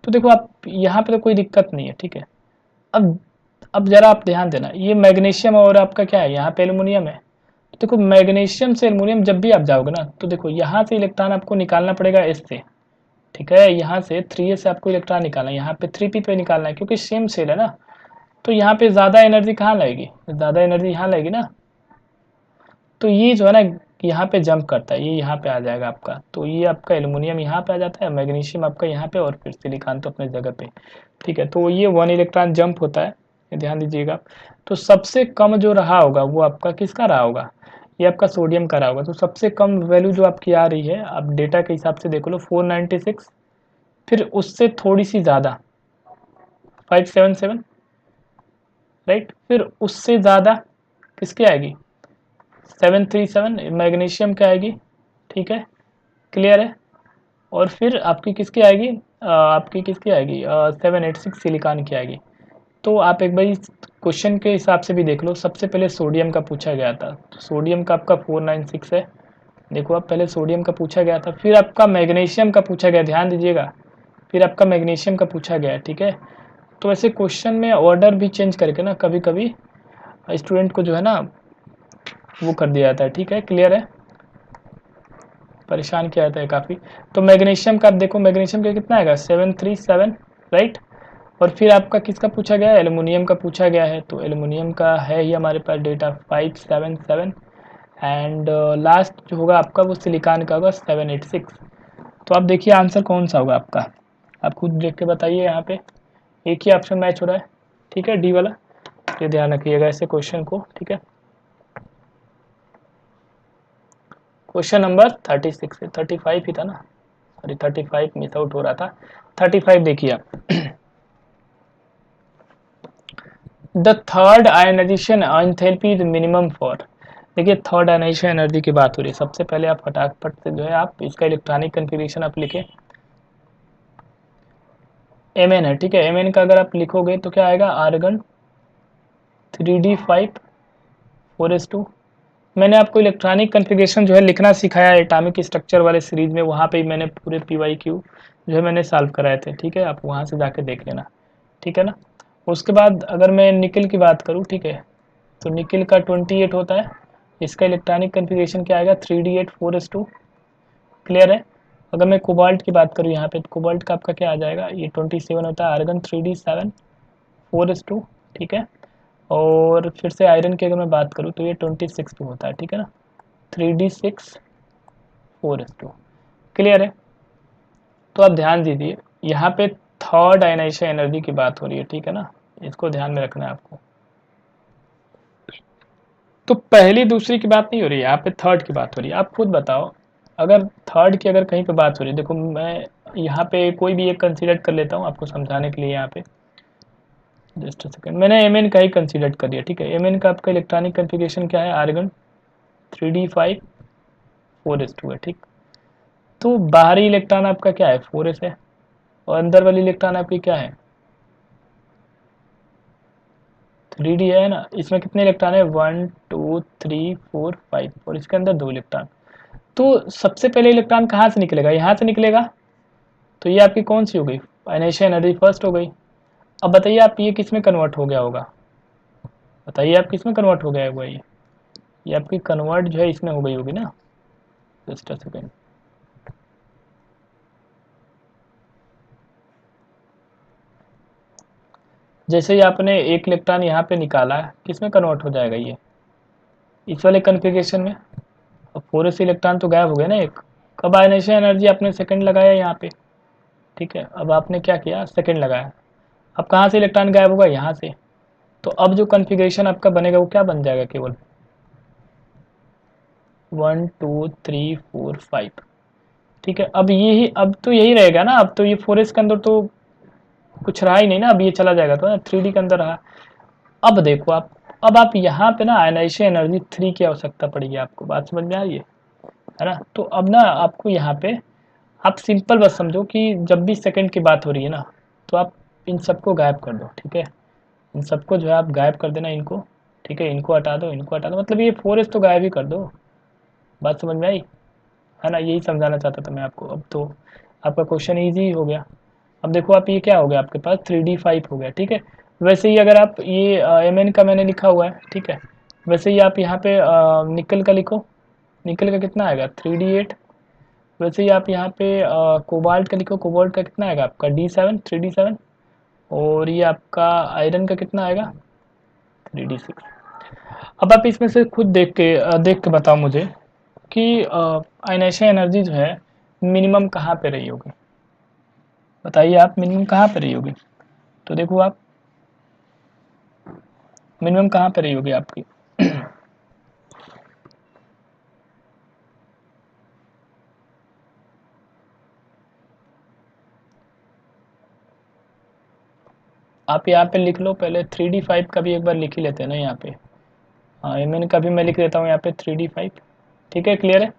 तो देखो आप यहाँ पे तो कोई दिक्कत नहीं है, ठीक है। अब जरा आप ध्यान देना, ये मैग्नीशियम और आपका क्या है, यहाँ पे एल्युमिनियम है। तो देखो मैग्नीशियम से एल्युमिनियम जब भी आप जाओगे ना, तो देखो यहाँ से इलेक्ट्रॉन आपको निकालना पड़ेगा एस से, ठीक है। यहाँ से 3s से आपको इलेक्ट्रॉन निकालना है, यहाँ पे 3p पे निकालना है, क्योंकि सेम सेल है ना। तो यहाँ पे ज़्यादा एनर्जी कहाँ लगेगी, ज़्यादा एनर्जी यहाँ लगेगी ना। तो ये जो है ना यहाँ पे जंप करता है, ये यहाँ पे आ जाएगा आपका। तो ये आपका एल्युमिनियम यहाँ पे आ जाता है, मैग्नीशियम आपका यहाँ पे, और फिर सिलिकॉन तो अपने जगह पे, ठीक है। तो ये 1 इलेक्ट्रॉन जंप होता है, ये ध्यान दीजिएगा। तो सबसे कम जो रहा होगा वो आपका किसका रहा होगा, ये आपका सोडियम का रहा होगा। तो सबसे कम वैल्यू जो आपकी आ रही है, आप डेटा के हिसाब से देख लो 496, फिर उससे थोड़ी सी ज़्यादा 577, राइट। फिर उससे ज़्यादा किसकी आएगी 737 मैग्नीशियम की आएगी, ठीक है, क्लियर है। और फिर आपकी किसकी आएगी, आपकी किसकी आएगी 786 सिलिकॉन की आएगी। तो आप एक बार क्वेश्चन के हिसाब से भी देख लो, सबसे पहले सोडियम का पूछा गया था, तो सोडियम का आपका 496 है। देखो आप पहले सोडियम का पूछा गया था, फिर आपका मैग्नीशियम का पूछा गया, ध्यान दीजिएगा, फिर आपका मैग्नीशियम का पूछा गया, ठीक है। तो ऐसे क्वेश्चन में ऑर्डर भी चेंज करके ना कभी कभी स्टूडेंट को जो है ना वो कर दिया जाता है, ठीक है, क्लियर है, परेशान किया जाता है काफ़ी। तो मैग्नीशियम का आप देखो, मैग्नीशियम का कितना आएगा 737, राइट। और फिर आपका किसका पूछा गया है, एल्युमिनियम का पूछा गया है। तो एल्युमिनियम का है ही हमारे पास डेटा 577, एंड लास्ट जो होगा आपका वो सिलिकॉन का होगा 786। तो आप देखिए आंसर कौन सा होगा आपका, आप खुद देख के बताइए। यहाँ पे एक ही ऑप्शन मैच हो रहा है, ठीक है, डी वाला। ये ध्यान रखिएगा ऐसे क्वेश्चन को, ठीक है। क्वेश्चन नंबर 36 है, 35 ही था ना, सॉरी 35 मिस आउट हो रहा था। 35 देखिए आप the third ionization enthalpy is minimum for, देखिए थर्ड आयनाइजेशन एनर्जी की बात हो रही है। सबसे पहले आप फटाफट से जो है आप इसका इलेक्ट्रॉनिक कन्फिग्रेशन आप लिखे, Mn है, ठीक है। Mn का अगर आप लिखोगे तो क्या आएगा, आर्गन 3d5 4s2। मैंने आपको इलेक्ट्रॉनिक कन्फिग्रेशन जो है लिखना सिखाया है एटॉमिक स्ट्रक्चर वाले सीरीज में, वहाँ पे मैंने पूरे PYQ जो है मैंने सॉल्व कराए थे, ठीक है। आप वहाँ से जाके देख लेना, ठीक है ना। उसके बाद अगर मैं निकल की बात करूँ, ठीक है, तो निकल का 28 होता है, इसका इलेक्ट्रॉनिक कन्फिग्रेशन क्या आएगा 3d8 4s2, क्लियर है। अगर मैं कोबाल्ट की बात करूँ यहाँ पे, तो कोबाल्ट का आपका क्या आ जाएगा, ये 27 होता है, आर्गन 3d7 4s2, ठीक है। और फिर से आयरन की अगर मैं बात करूँ तो ये 26 पे होता है, ठीक है ना, 3d6 4s2, क्लियर है। तो आप ध्यान दीजिए यहाँ पे थर्ड आयनाइजेशन एनर्जी की बात हो रही है, ठीक है ना, इसको ध्यान में रखना है आपको। तो पहली दूसरी की बात नहीं हो रही है, यहाँ पे थर्ड की बात हो रही है। आप खुद बताओ, अगर थर्ड की अगर कहीं पे बात हो रही है, देखो मैं यहाँ पे कोई भी एक कंसीडर कर लेता हूँ आपको समझाने के लिए। यहाँ पे जस्ट सेकंड, मैंने Mn का ही कंसीडर कर लिया, ठीक है। Mn का आपका इलेक्ट्रॉनिक कन्फिग्रेशन क्या है, आर्गन 3d5 4s2 है, ठीक। तो बाहरी इलेक्ट्रॉन आपका क्या है 4s है, और अंदर वाली इलेक्ट्रॉन आपकी क्या है 3d है ना। इसमें कितने इलेक्ट्रॉन है 1 2 3 4 5, और इसके अंदर 2 इलेक्ट्रॉन। तो सबसे पहले इलेक्ट्रॉन कहाँ से निकलेगा, यहाँ से निकलेगा। तो ये आपकी कौन सी हो गई, आयनाइजेशन एनर्जी फर्स्ट हो गई। अब बताइए आप ये किस में कन्वर्ट हो गया होगा, बताइए आप किस में कन्वर्ट हो गया होगा, ये आपकी कन्वर्ट जो है इसमें हो गई होगी ना। जस्ट अ सेकेंड, जैसे ही आपने एक इलेक्ट्रॉन यहाँ पे निकाला, किस में कन्वर्ट हो जाएगा ये, इस वाले कन्फिग्रेशन में। अब 4s इलेक्ट्रॉन तो गायब हो गया ना एक। कब आयनाइजेशन एनर्जी आपने सेकंड लगाया यहाँ पे, ठीक है। अब आपने क्या किया, सेकंड लगाया। अब कहाँ से इलेक्ट्रॉन गायब होगा, यहाँ से। तो अब जो कन्फिग्रेशन आपका बनेगा वो क्या बन जाएगा, केवल 1 2 3 4 5, ठीक है। अब यही, अब तो यही रहेगा ना। अब तो ये 4s के अंदर तो कुछ रहा ही नहीं ना, अब ये चला जाएगा, तो 3d के अंदर रहा। अब देखो आप, अब आप यहाँ पे ना आयनाइजेशन एनर्जी 3 की आवश्यकता पड़ेगी आपको, बात समझ में आ रही है ना। तो अब ना आपको यहाँ पे आप सिंपल बस समझो कि जब भी सेकंड की बात हो रही है ना, तो आप इन सबको गायब कर दो, ठीक है, इन सबको जो है आप गायब कर देना इनको, ठीक है, इनको हटा दो, इनको हटा दो, मतलब ये 4s तो गायब ही कर दो। बात समझ में आई है ना, यही समझाना चाहता था मैं आपको। अब तो आपका क्वेश्चन ईजी हो गया। अब देखो आप, ये क्या हो गया आपके पास 3D5 हो गया, ठीक है। वैसे ही अगर आप ये Mn का मैंने लिखा हुआ है, ठीक है, वैसे ही आप यहाँ पे निकल का लिखो, निकल का कितना आएगा 3D8। वैसे ही आप यहाँ पे कोबाल्ट का लिखो, कोबाल्ट का कितना आएगा आपका D7, 3D7। और ये आपका आयरन का कितना आएगा 3D6। अब आप इसमें से खुद देख के बताओ मुझे कि आयनेशन एनर्जी जो है मिनिमम कहाँ पे रही होगी, बताइए आप मिनिमम कहाँ पे रही होगी। तो देखो आप मिनिमम कहाँ पे रही होगी आपकी आप यहाँ पे लिख लो पहले 3D5 का भी एक बार लिख ही लेते हैं ना यहाँ पे। हाँ Mn का भी मैं लिख देता हूँ यहाँ पे 3D5, ठीक है, क्लियर है।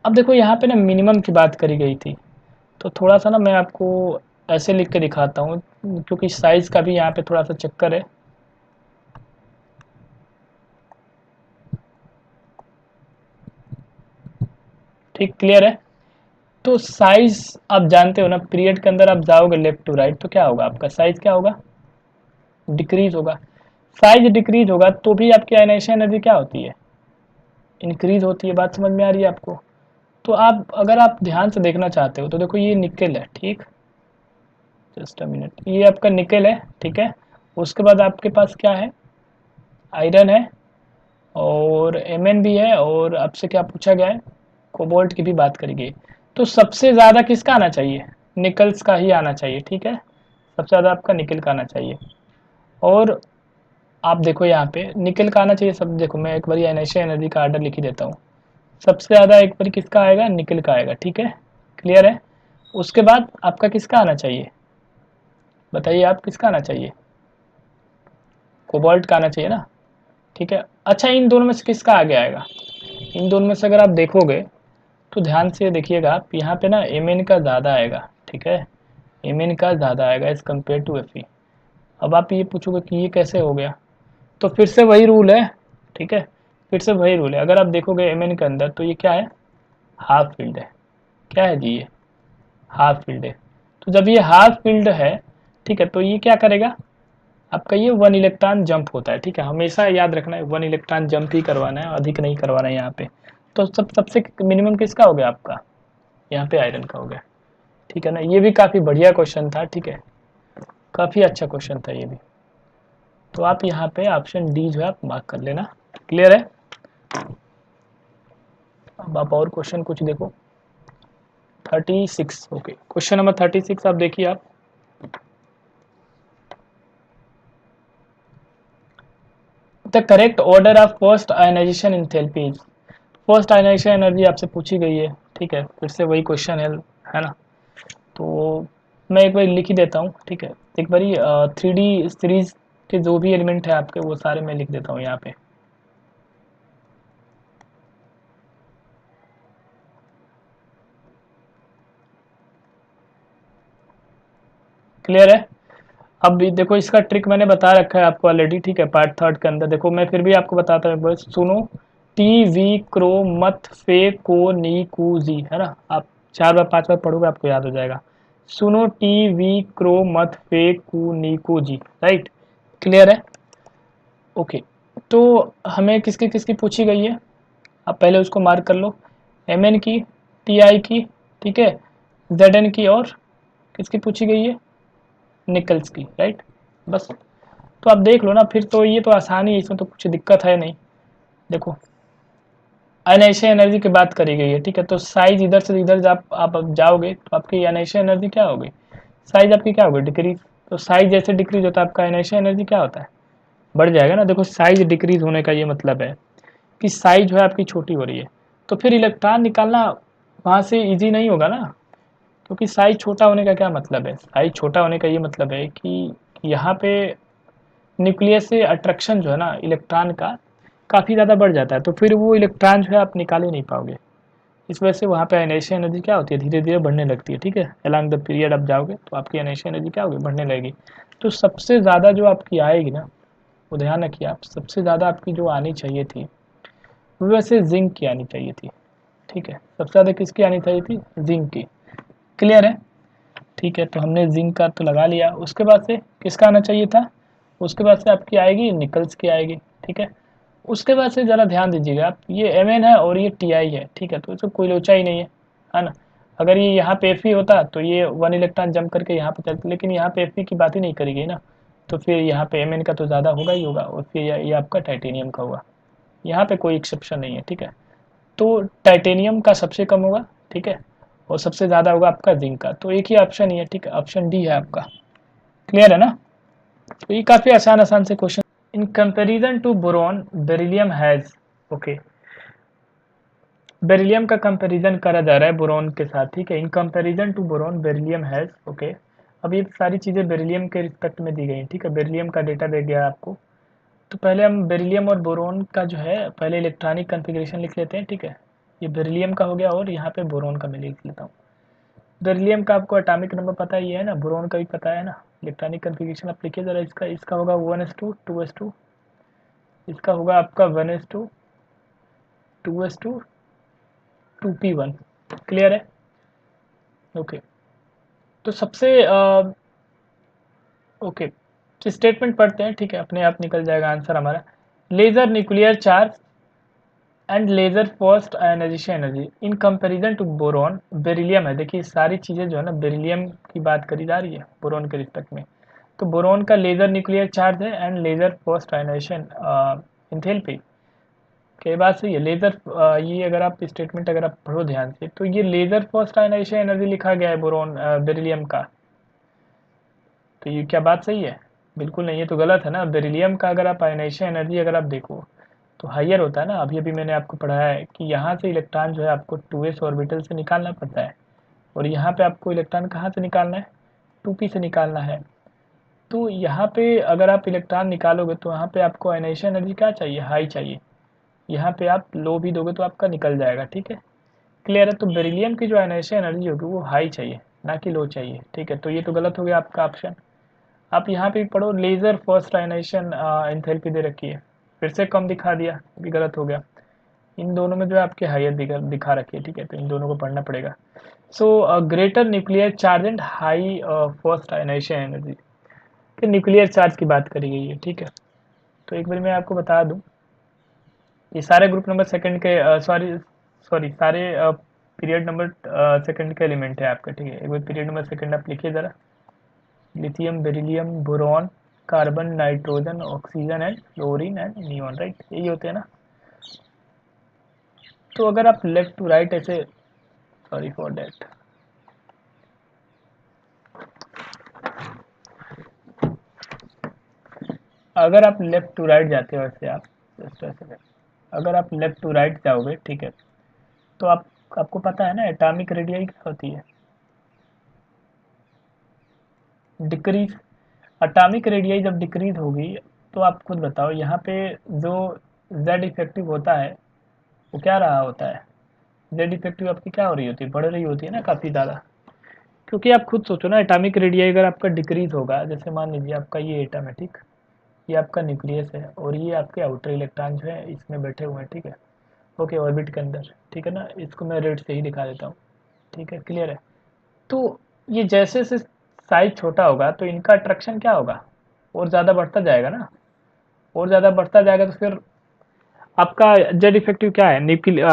अब देखो यहाँ पे ना मिनिमम की बात करी गई थी, तो थोड़ा सा ना मैं आपको ऐसे लिख के दिखाता हूँ, क्योंकि साइज का भी यहाँ पे थोड़ा सा चक्कर है। ठीक, क्लियर है। तो साइज आप जानते हो ना, पीरियड के अंदर आप जाओगे लेफ्ट टू राइट तो क्या होगा आपका साइज क्या होगा, डिक्रीज होगा। साइज डिक्रीज होगा तो भी आपकी आयनेशन एनर्जी क्या होती है, इंक्रीज होती है। बात समझ में आ रही है आपको। तो आप अगर आप ध्यान से देखना चाहते हो तो देखो ये निकेल है, ठीक, जस्ट अ मिनट, ये आपका निकेल है, ठीक है। उसके बाद आपके पास क्या है, आयरन है, और Mn भी है, और आपसे क्या पूछा गया है, कोबाल्ट की भी बात करी गई। तो सबसे ज़्यादा किसका आना चाहिए, निकल्स का ही आना चाहिए, ठीक है, सबसे ज़्यादा आपका निकल का आना चाहिए। और आप देखो यहाँ पे निकल का आना चाहिए सब, देखो मैं एक बार आयनेशन एनर्जी का आर्डर लिख ही देता हूँ। सबसे ज़्यादा एक बार किसका आएगा, निकल का आएगा, ठीक है, क्लियर है। उसके बाद आपका किसका आना चाहिए, बताइए आप किसका आना चाहिए, कोबाल्ट का आना चाहिए ना, ठीक है। अच्छा इन दोनों में से किसका आगे आएगा, इन दोनों में से अगर आप देखोगे तो ध्यान से देखिएगा आप, यहाँ पे ना Mn का ज़्यादा आएगा, ठीक है, Mn का ज़्यादा आएगा एज़ कम्पेयर टू Fe। अब आप ये पूछोगे कि ये कैसे हो गया, तो फिर से वही रूल है, ठीक है, फिर से वही रूल है। अगर आप देखोगे Mn के अंदर तो ये क्या है, हाफ फील्ड है, क्या है जी, ये हाफ फील्ड है। तो जब ये हाफ फील्ड है, ठीक है, तो ये क्या करेगा आपका, ये 1 इलेक्ट्रॉन जंप होता है, ठीक है, हमेशा याद रखना है 1 इलेक्ट्रॉन जंप ही करवाना है, अधिक नहीं करवाना है यहाँ पे। तो सबसे मिनिमम किसका हो गया आपका, यहाँ पे आयरन का हो गया, ठीक है ना। ये भी काफ़ी बढ़िया क्वेश्चन था, ठीक है, काफ़ी अच्छा क्वेश्चन था ये भी। तो आप यहाँ पे ऑप्शन डी जो है आप मार्क कर लेना, क्लियर है। अब आप और क्वेश्चन कुछ देखो 36, ओके, क्वेश्चन नंबर 36 आप देखिए आप, the correct order of first ionization enthalpy is, first ionization energy आपसे पूछी गई है, ठीक है, फिर से वही क्वेश्चन है ना। तो मैं एक बार लिख ही देता हूँ, ठीक है, एक बारी 3D सीरीज के जो भी एलिमेंट है आपके वो सारे मैं लिख देता हूँ यहाँ पे। क्लियर है। अब भी देखो इसका ट्रिक मैंने बता रखा है आपको ऑलरेडी, ठीक है, पार्ट थर्ड के अंदर। देखो मैं फिर भी आपको बताता हूँ, बस सुनो, टी वी क्रो मत फे को नी कू जी, है ना, आप 4 बार 5 बार पढ़ोगे आपको याद हो जाएगा। सुनो टी वी क्रो मत फे कू नी कू जी, राइट, क्लियर है, ओके। तो हमें किसकी किसकी पूछी गई है, आप पहले उसको मार्क कर लो, एम एन की, टी आई की, ठीक है, जेड एन की, और किसकी पूछी गई है, निकल्स की, राइट, बस। तो आप देख लो ना, फिर तो ये तो आसानी है, इसमें तो कुछ दिक्कत है नहीं। देखो अनायशन एनर्जी की बात करी गई है, ठीक है, तो साइज इधर से इधर आप जाओगे तो आपकी अनायशन एनर्जी क्या होगी, साइज आपकी क्या होगी, डिक्रीज। तो साइज जैसे डिक्रीज होता है आपका अनायशन एनर्जी क्या होता है, बढ़ जाएगा ना। देखो साइज डिक्रीज होने का ये मतलब है कि साइज जो है आपकी छोटी हो रही है, तो फिर इलेक्ट्रॉन निकालना वहाँ से ईजी नहीं होगा ना, क्योंकि साइज छोटा होने का क्या मतलब है, साइज छोटा होने का ये मतलब है कि यहाँ पे न्यूक्लियस से अट्रैक्शन जो है ना इलेक्ट्रॉन का काफ़ी ज़्यादा बढ़ जाता है, तो फिर वो इलेक्ट्रॉन जो है आप निकाल ही नहीं पाओगे, इस वजह से वहाँ पे आयनाइजेशन एनर्जी क्या होती है, धीरे धीरे बढ़ने लगती है। ठीक है, अलॉन्ग द पीरियड आप जाओगे तो आपकी आयनाइजेशन एनर्जी क्या होगी, बढ़ने लगेगी। तो सबसे ज़्यादा जो आपकी आएगी ना, वो ध्यान रखिए आप, सबसे ज़्यादा आपकी जो आनी चाहिए थी वो वैसे जिंक की आनी चाहिए थी। ठीक है, सबसे ज़्यादा किसकी आनी चाहिए थी, जिंक की। क्लियर है? ठीक है, तो हमने जिंक का तो लगा लिया। उसके बाद से किसका आना चाहिए था, उसके बाद से आपकी आएगी निकल्स की आएगी। ठीक है, उसके बाद से ज़रा ध्यान दीजिएगा आप, ये Mn है और ये Ti है। ठीक है, तो इसमें कोई लोचा ही नहीं है ना। अगर ये यहाँ पे Fe होता तो ये 1 इलेक्ट्रॉन जंप करके यहाँ पे चलता, लेकिन यहाँ पे Fe की बात ही नहीं करी गई ना, तो फिर यहाँ पे Mn का तो ज़्यादा होगा ही होगा, और फिर ये आपका टाइटेनियम का होगा। यहाँ पे कोई एक्सेप्शन नहीं है। ठीक है, तो टाइटेनियम का सबसे कम होगा। ठीक है, और सबसे ज़्यादा होगा आपका जिंक का। तो एक ही ऑप्शन ही है। ठीक है, ऑप्शन डी है आपका। क्लियर है ना? तो ये काफ़ी आसान आसान से question. In comparison to boron beryllium has, okay, beryllium का कंपैरिजन करा जा रहा है बोरॉन के साथ। ठीक है, in comparison to boron beryllium has, okay. अब ये सारी चीज़ें बेरिलियम के रिस्पेक्ट में दी गई हैं। ठीक है, बेरिलियम का डेटा दे गया आपको। तो पहले हम बेरिलियम और बोरॉन का जो है पहले इलेक्ट्रॉनिक कन्फिग्रेशन लिख लेते हैं। ठीक है, ये बेरिलियम का हो गया और यहाँ पे बोरॉन का मैं लिख लेता हूँ। बेरिलियम का आपको एटॉमिक नंबर पता ही है ना, बोरॉन का भी पता है ना। इलेक्ट्रॉनिक कन्फिग्रेशन आप लिखिए ज़रा इसका। इसका होगा 1s2 2s2, इसका होगा आपका 1s2 2s2 2p1। क्लियर है? ओके, तो सबसे ओके, तो स्टेटमेंट पढ़ते हैं। ठीक है, अपने आप निकल जाएगा आंसर हमारा। Lesser nuclear charge and lesser first ionization energy in comparison to boron beryllium है। देखिए सारी चीज़ें जो है ना बेरिलियम की बात करी जा रही है बोरॉन के रिस्पेक्ट में। तो बोरॉन का लेजर न्यूक्लियर चार्ज है and lesser first ionization enthalpy के बात सही है। लेजर ये अगर आप स्टेटमेंट अगर आप पढ़ो ध्यान से तो ये लेजर फर्स्ट आयोनाइजेशन एनर्जी लिखा गया है बोरॉन बेरिलियम का। तो ये क्या बात सही है? बिल्कुल नहीं, ये तो गलत है ना। बेरिलियम का अगर आप आयनाइजेशन एनर्जी अगर आप देखो तो हायर होता है ना। अभी अभी मैंने आपको पढ़ाया है कि यहाँ से इलेक्ट्रॉन जो है आपको 2s ऑर्बिटल से निकालना पड़ता है, और यहाँ पे आपको इलेक्ट्रॉन कहाँ से निकालना है, 2p से निकालना है। तो यहाँ पे अगर आप इलेक्ट्रॉन निकालोगे तो यहाँ पे आपको आयनाइजेशन एनर्जी क्या चाहिए, हाई चाहिए। यहाँ पे आप लो भी दोगे तो आपका निकल जाएगा। ठीक है, क्लियर है? तो बेरिलियम की जो आयनाइजेशन एनर्जी होगी वो हाई चाहिए, ना कि लो चाहिए। ठीक है, तो ये तो गलत हो गया आपका ऑप्शन। आप यहाँ पे पढ़ो लेजर फर्स्ट आयनाइजेशन एंथैल्पी दे रखी है, फिर से कम दिखा दिया, भी गलत हो गया। इन दोनों में जो है आपके हायर दिखा रखी है। ठीक है, तो इन दोनों को पढ़ना पड़ेगा। So greater nuclear charge and high first ionization energy के न्यूक्लियर चार्ज की बात करी गई है। ठीक है, तो एक बार मैं आपको बता दूं, ये सारे ग्रुप नंबर सेकंड के सॉरी सॉरी सारे पीरियड नंबर सेकंड के एलिमेंट है आपका। ठीक है, एक बार पीरियड नंबर सेकंड आप लिखिए ज़रा। Lithium beryllium boron carbon nitrogen oxygen and fluorine and neon, right, यही होते हैं ना। तो अगर आप लेफ्ट टू राइट ऐसे, सॉरी फॉर डेट, अगर आप लेफ्ट टू राइट जाते हो ऐसे, आप जस्ट ऐसे अगर आप लेफ्ट टू राइट जाओगे, ठीक है, तो आपको पता है ना एटॉमिक रेडियाई क्या होती है, डिक्रीज। एटॉमिक रेडियाई जब डिक्रीज होगी तो आप खुद बताओ यहाँ पे जो जेड इफेक्टिव होता है वो क्या रहा होता है, जेड इफेक्टिव आपकी क्या हो रही होती है, बढ़ रही होती है ना काफ़ी ज़्यादा। क्योंकि आप खुद सोचो ना एटॉमिक रेडियाई अगर आपका डिक्रीज होगा, जैसे मान लीजिए आपका ये एटम है, ठीक, ये आपका न्यूक्लियस है और ये आपके आउटर इलेक्ट्रॉन जो है इसमें बैठे हुए हैं। ठीक है, ओके, ऑर्बिट के अंदर। ठीक है ना, इसको मैं रेड से ही दिखा देता हूँ। ठीक है, क्लियर है? तो ये जैसे जैसे साइज छोटा होगा तो इनका अट्रैक्शन क्या होगा, और ज़्यादा बढ़ता जाएगा ना, और ज़्यादा बढ़ता जाएगा। तो फिर आपका जेड इफेक्टिव क्या है, न्यूक्लियर,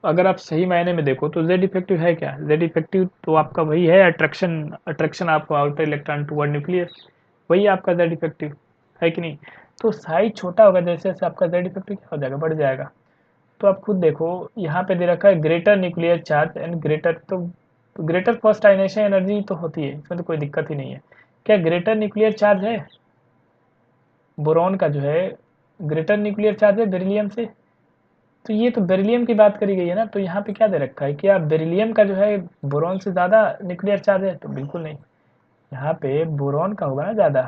अगर आप सही मायने में देखो तो जेड इफेक्टिव है क्या, जेड इफेक्टिव तो आपका वही है अट्रैक्शन, अट्रैक्शन आपको आउटर इलेक्ट्रॉन टुवर्ड न्यूक्लियस, वही आपका जेड इफेक्टिव है कि नहीं। तो साइज छोटा होगा जैसे जैसे आपका जेड इफेक्टिव क्या हो जाएगा, बढ़ जाएगा। तो आप खुद देखो यहाँ पे दे रखा है greater nuclear charge and greater, तो ग्रेटर फर्स्ट आयनाइजेशन एनर्जी तो होती है, इसमें तो कोई दिक्कत ही नहीं है। क्या ग्रेटर न्यूक्लियर चार्ज है बोरॉन का, जो है ग्रेटर न्यूक्लियर चार्ज है बेरिलियम से। तो ये तो बेरिलियम की बात करी गई है ना, तो यहाँ पे क्या दे रखा है कि आप बेरिलियम का जो है बोरॉन से ज़्यादा न्यूक्लियर चार्ज है, तो बिल्कुल नहीं। यहाँ पे बोरॉन का होगा ना ज़्यादा,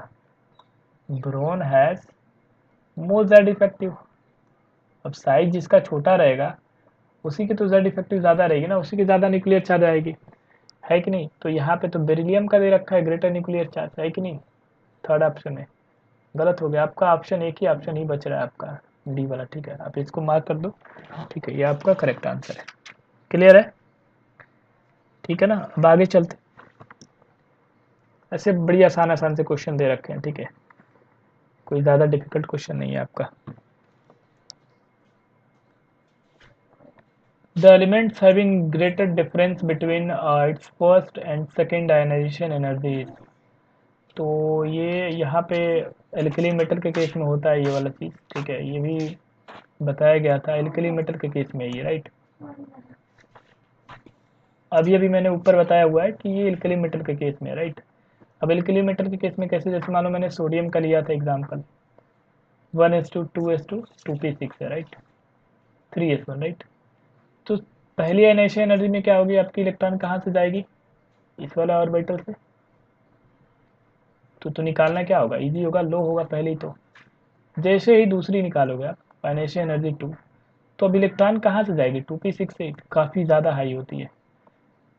boron has more Z effective. अब साइज जिसका छोटा रहेगा उसी की तो जेड इफेक्टिव ज़्यादा रहेगी ना, उसी की ज़्यादा न्यूक्लियर चार्ज आएगी, है कि नहीं। तो यहाँ पे तो बेरिलियम का दे रखा है ग्रेटर न्यूक्लियर चार्ज, है कि नहीं। थर्ड ऑप्शन में गलत हो गया आपका, ऑप्शन एक ही ऑप्शन ही बच रहा है आपका, डी वाला। ठीक है, आप इसको मार्क कर दो। ठीक है, ये आपका करेक्ट आंसर है। क्लियर है, ठीक है ना। अब आगे चलते, ऐसे बड़ी आसान आसान से क्वेश्चन दे रखे हैं, ठीक है, कोई ज़्यादा डिफिकल्ट क्वेश्चन नहीं है आपका। The elements having greater difference between its first and second ionization energies। तो ये यहाँ पे एल्कली मेटल के केस में होता है ये वाला चीज़, ठीक है, ये भी बताया गया था एल्कली मेटल के केस में ये, राइट। अभी मैंने ऊपर बताया हुआ है कि ये एल्कली मेटल के केस में, राइट। अब एल्कली मेटल के केस में कैसे, जैसे मान लो मैंने सोडियम का लिया था एग्जाम्पल, 1s2 2s2 2p6 है, राइट, 3s1, राइट। तो पहली आयनाइजेशन एनर्जी में क्या होगी, आपकी इलेक्ट्रॉन कहाँ से जाएगी, इस वाला ऑर्बिटल से। तो निकालना क्या होगा, इजी होगा, लो होगा पहले ही। तो जैसे ही दूसरी निकालोगे आप आयनाइजेशन एनर्जी 2, तो अब इलेक्ट्रॉन कहाँ से जाएगी, 2p6 से, काफ़ी ज़्यादा हाई होती है।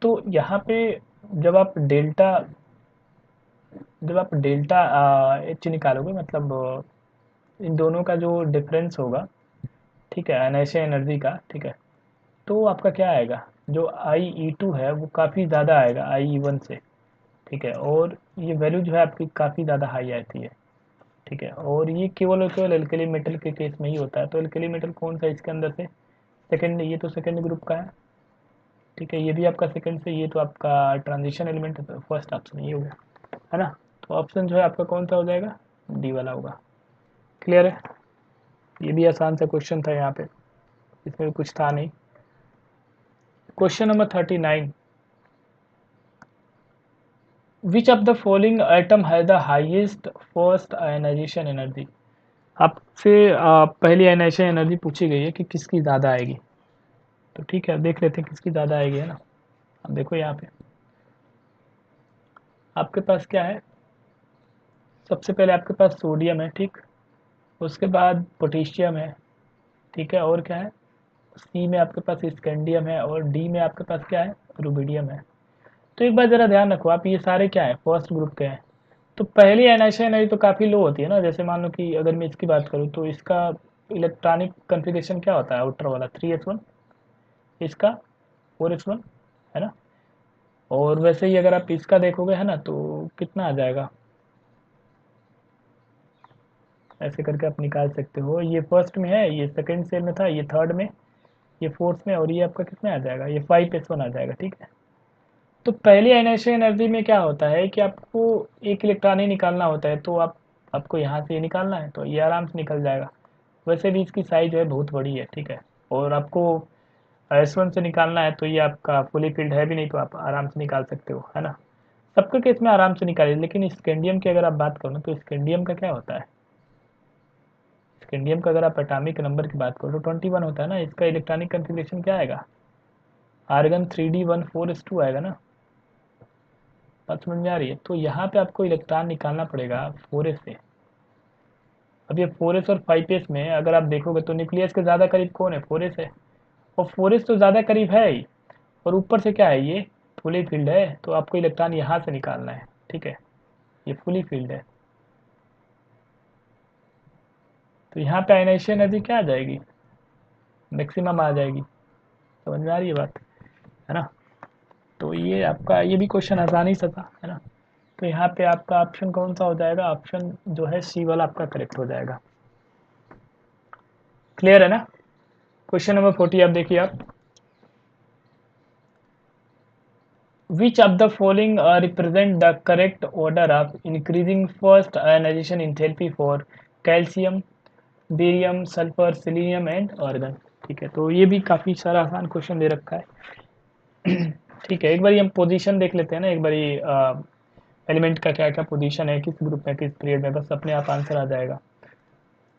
तो यहाँ पे जब आप डेल्टा एच निकालोगे, मतलब इन दोनों का जो डिफरेंस होगा, ठीक है, आयनाइजेशन एनर्जी का, ठीक है, तो आपका क्या आएगा, जो IE2 है वो काफ़ी ज़्यादा आएगा IE1 से, ठीक है, और ये वैल्यू जो है आपकी काफ़ी ज़्यादा हाई आती है, ठीक है। और ये केवल और केवल एल्कली मेटल के केस में ही होता है। तो एल्कली मेटल कौन सा इसके अंदर से, सेकंड, ये तो सेकंड ग्रुप का है, ठीक है, ये भी आपका सेकंड से, ये तो आपका ट्रांजिशन एलिमेंट है, तो फर्स्ट ऑप्शन ये हो गया, है ना। तो ऑप्शन जो है आपका कौन सा हो जाएगा, डी वाला होगा। क्लियर है, ये भी आसान सा क्वेश्चन था, यहाँ पे इसमें कुछ था नहीं। Question number 39, which of the following item has the highest first ionization energy. आपसे पहली आयनाइजेशन एनर्जी पूछी गई है कि किसकी ज़्यादा आएगी। तो ठीक है, अब देख लेते हैं किसकी ज़्यादा आएगी, है ना। अब देखो यहाँ पे आपके पास क्या है, सबसे पहले आपके पास सोडियम है, ठीक, उसके बाद पोटेशियम है, ठीक है, और क्या है, सी में आपके पास स्कैंडियम है, और डी में आपके पास क्या है, रुबिडियम है। तो एक बार ज़रा ध्यान रखो आप, ये सारे क्या है, फर्स्ट ग्रुप के हैं। तो पहली आयनाइजेशन एनर्जी तो काफ़ी लो होती है ना, जैसे मान लो कि अगर मैं इसकी बात करूँ तो इसका इलेक्ट्रॉनिक कन्फिगरेशन क्या होता है, आउटर वाला 3s1, इसका 4s1, है ना। और वैसे ही अगर आप इसका देखोगे, है ना, तो कितना आ जाएगा, ऐसे करके आप निकाल सकते हो। ये फर्स्ट में है, ये सेकंड सेल में था, ये थर्ड में, ये फोर्थ में, और ये आपका कितना आ जाएगा, ये 5s1 आ जाएगा, ठीक है। तो पहली आयनाइजेशन एनर्जी में क्या होता है कि आपको एक इलेक्ट्रॉन ही निकालना होता है, तो आपको यहाँ से ये निकालना है, तो ये आराम से निकल जाएगा। वैसे भी इसकी साइज जो है बहुत बड़ी है, ठीक है, और आपको S1 से निकालना है, तो ये आपका फुली फिल्ड है भी नहीं, तो आप आराम से निकाल सकते हो, है ना। सबके केस में आराम से निकालिए, लेकिन स्कैंडियम की अगर आप बात करो ना, तो स्कैंडियम का क्या होता है, स्कैंडियम का अगर आप एटॉमिक नंबर की बात करो तो 21 होता है ना। इसका इलेक्ट्रॉनिक कन्फिग्रेशन क्या आएगा, आर्गन 3d1 4s2 आएगा ना। बात समझ में आ रही है। तो यहाँ पे आपको इलेक्ट्रॉन निकालना पड़ेगा 4s से। अब ये 4s और 5s में अगर आप देखोगे तो न्यूक्लियस के ज़्यादा करीब कौन है, 4s है, और 4s तो ज़्यादा करीब है ही, और ऊपर से क्या है, ये फुली फील्ड है, तो आपको इलेक्ट्रॉन यहाँ से निकालना है, ठीक है, ये फुली फील्ड है। तो यहाँ पे आयनाइजेशन एनर्जी क्या आ जाएगी, मैक्सिमम आ जाएगी। समझ में आ रही है बात, है ना। तो ये आपका ये भी क्वेश्चन आसानी सा था, है ना। तो यहाँ पे आपका ऑप्शन कौन सा हो जाएगा, ऑप्शन जो है सी वाला आपका करेक्ट हो जाएगा। क्लियर है ना। क्वेश्चन नंबर 40 आप देखिए आप, which of the following represent the correct order of increasing first ionization enthalpy for calcium, barium, sulphur, selenium and argon. ठीक है, तो ये भी काफ़ी सारा आसान क्वेश्चन दे रखा है। ठीक है, एक बार हम पोजीशन देख लेते हैं ना, एक बार एलिमेंट का क्या क्या पोजीशन है, किस ग्रुप में, किस पीरियड में, बस अपने आप आंसर आ जाएगा।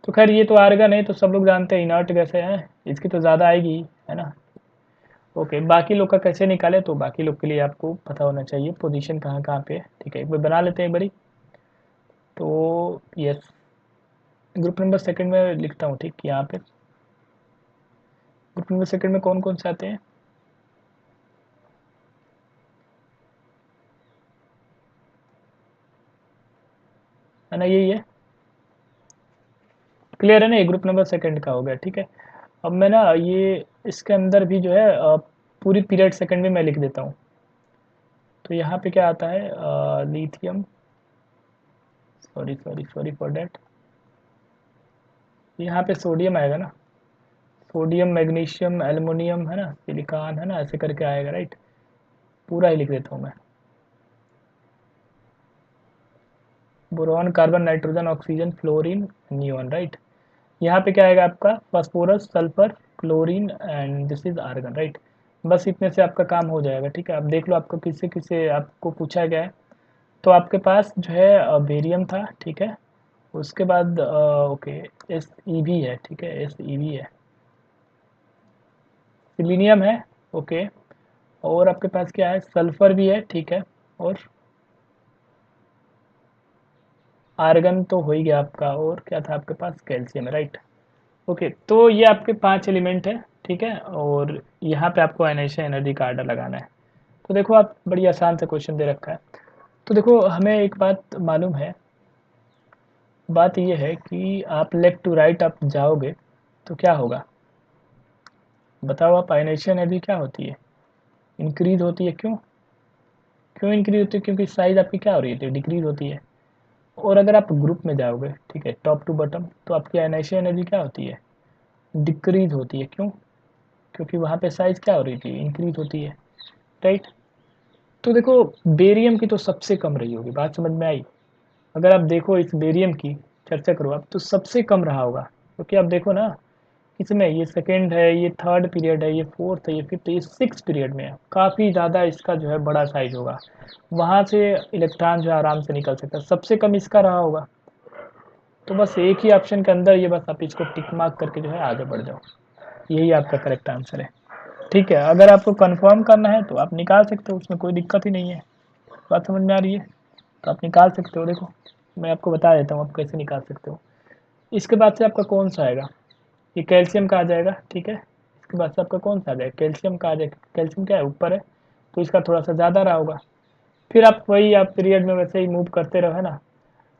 तो खैर ये तो आर्गन है, तो सब लोग जानते हैं इनर्ट कैसे है, इसकी तो ज़्यादा आएगी, है ना। ओके, बाकी लोग का कैसे निकाले, तो बाकी लोग के लिए आपको पता होना चाहिए पोजीशन कहाँ कहाँ पे है। ठीक है, एक बार बना लेते हैं एक बारी। तो यस, ग्रुप नंबर सेकंड में लिखता हूँ, ठीक, यहाँ पे ग्रुप नंबर सेकंड में कौन कौन से आते हैं? है ना, यही है, क्लियर है ना, ये ग्रुप नंबर सेकंड का हो गया, ठीक है। अब मैं ना ये इसके अंदर भी जो है पूरी पीरियड सेकंड में मैं लिख देता हूँ। तो यहाँ पे क्या आता है, lithium, sorry sorry sorry for that, यहाँ पे सोडियम आएगा ना, सोडियम, मैग्नीशियम, एल्युमिनियम, है ना, सिलिकॉन, है ना, ऐसे करके आएगा, राइट। पूरा ही लिख देता हूँ मैं, boron, carbon, nitrogen, oxygen, fluorine, neon, right. यहाँ पे क्या आएगा आपका, phosphorus, sulphur, chlorine and this is argon, right. बस इतने से आपका काम हो जाएगा, ठीक है। अब देख लो आपको किससे किससे आपको पूछा गया है। तो आपके पास जो है बेरियम था, ठीक है। उसके बाद ओके, एस ई भी है, ठीक है, एस ई भी है, सिलीनियम है, ओके। और आपके पास क्या है, सल्फर भी है, ठीक है। और आर्गन तो हो ही गया आपका, और क्या था आपके पास, कैल्शियम है, राइट। ओके, तो ये आपके 5 एलिमेंट है, ठीक है। और यहाँ पे आपको आयनाइजेशन एनर्जी का आर्डर लगाना है। तो देखो आप, बड़ी आसान से क्वेश्चन दे रखा है। तो देखो हमें एक बात मालूम है, बात ये है कि आप लेफ्ट टू राइट आप जाओगे तो क्या होगा, बताओ आप, आयनाइजेशन एनर्जी क्या होती है, इंक्रीज होती है, क्यों, क्यों इंक्रीज होती है, क्योंकि साइज आपकी क्या हो रही है, डिक्रीज होती है। और अगर आप ग्रुप में जाओगे, ठीक है, टॉप टू बॉटम, तो आपकी आयनाइजेशन एनर्जी क्या होती है, डिक्रीज होती है, क्यों, क्योंकि वहाँ पे साइज क्या हो रही थी, इंक्रीज होती है, राइट। तो देखो बेरियम की तो सबसे कम रही होगी, बात समझ में आई। अगर आप देखो इस बेरियम की चर्चा करो आप, तो सबसे कम रहा होगा, क्योंकि आप देखो ना, इसमें ये सेकेंड है, ये थर्ड पीरियड है, ये फोर्थ है, ये फिफ्थ है, ये सिक्स पीरियड में है, काफ़ी ज़्यादा इसका जो है बड़ा साइज होगा, वहाँ से इलेक्ट्रॉन जो है आराम से निकल सकता है, सबसे कम इसका रहा होगा। तो बस एक ही ऑप्शन के अंदर ये, बस आप इसको टिक मार्क करके जो है आगे बढ़ जाओ, यही आपका करेक्ट आंसर है, ठीक है। अगर आपको कंफर्म करना है तो आप निकाल सकते हो, उसमें कोई दिक्कत ही नहीं है, बात समझ में आ रही है, तो आप निकाल सकते हो। देखो मैं आपको बता देता हूँ आप कैसे निकाल सकते हो। इसके बाद से आपका कौन सा आएगा, ये कैल्शियम का आ जाएगा, ठीक है। इसके बाद से आपका कौन सा आ जाएगा, कैल्शियम का आ जाएगा, कैल्शियम क्या है, ऊपर है, तो इसका थोड़ा सा ज़्यादा रहा होगा। फिर आप वही, आप पीरियड में वैसे ही मूव करते रहो, है ना।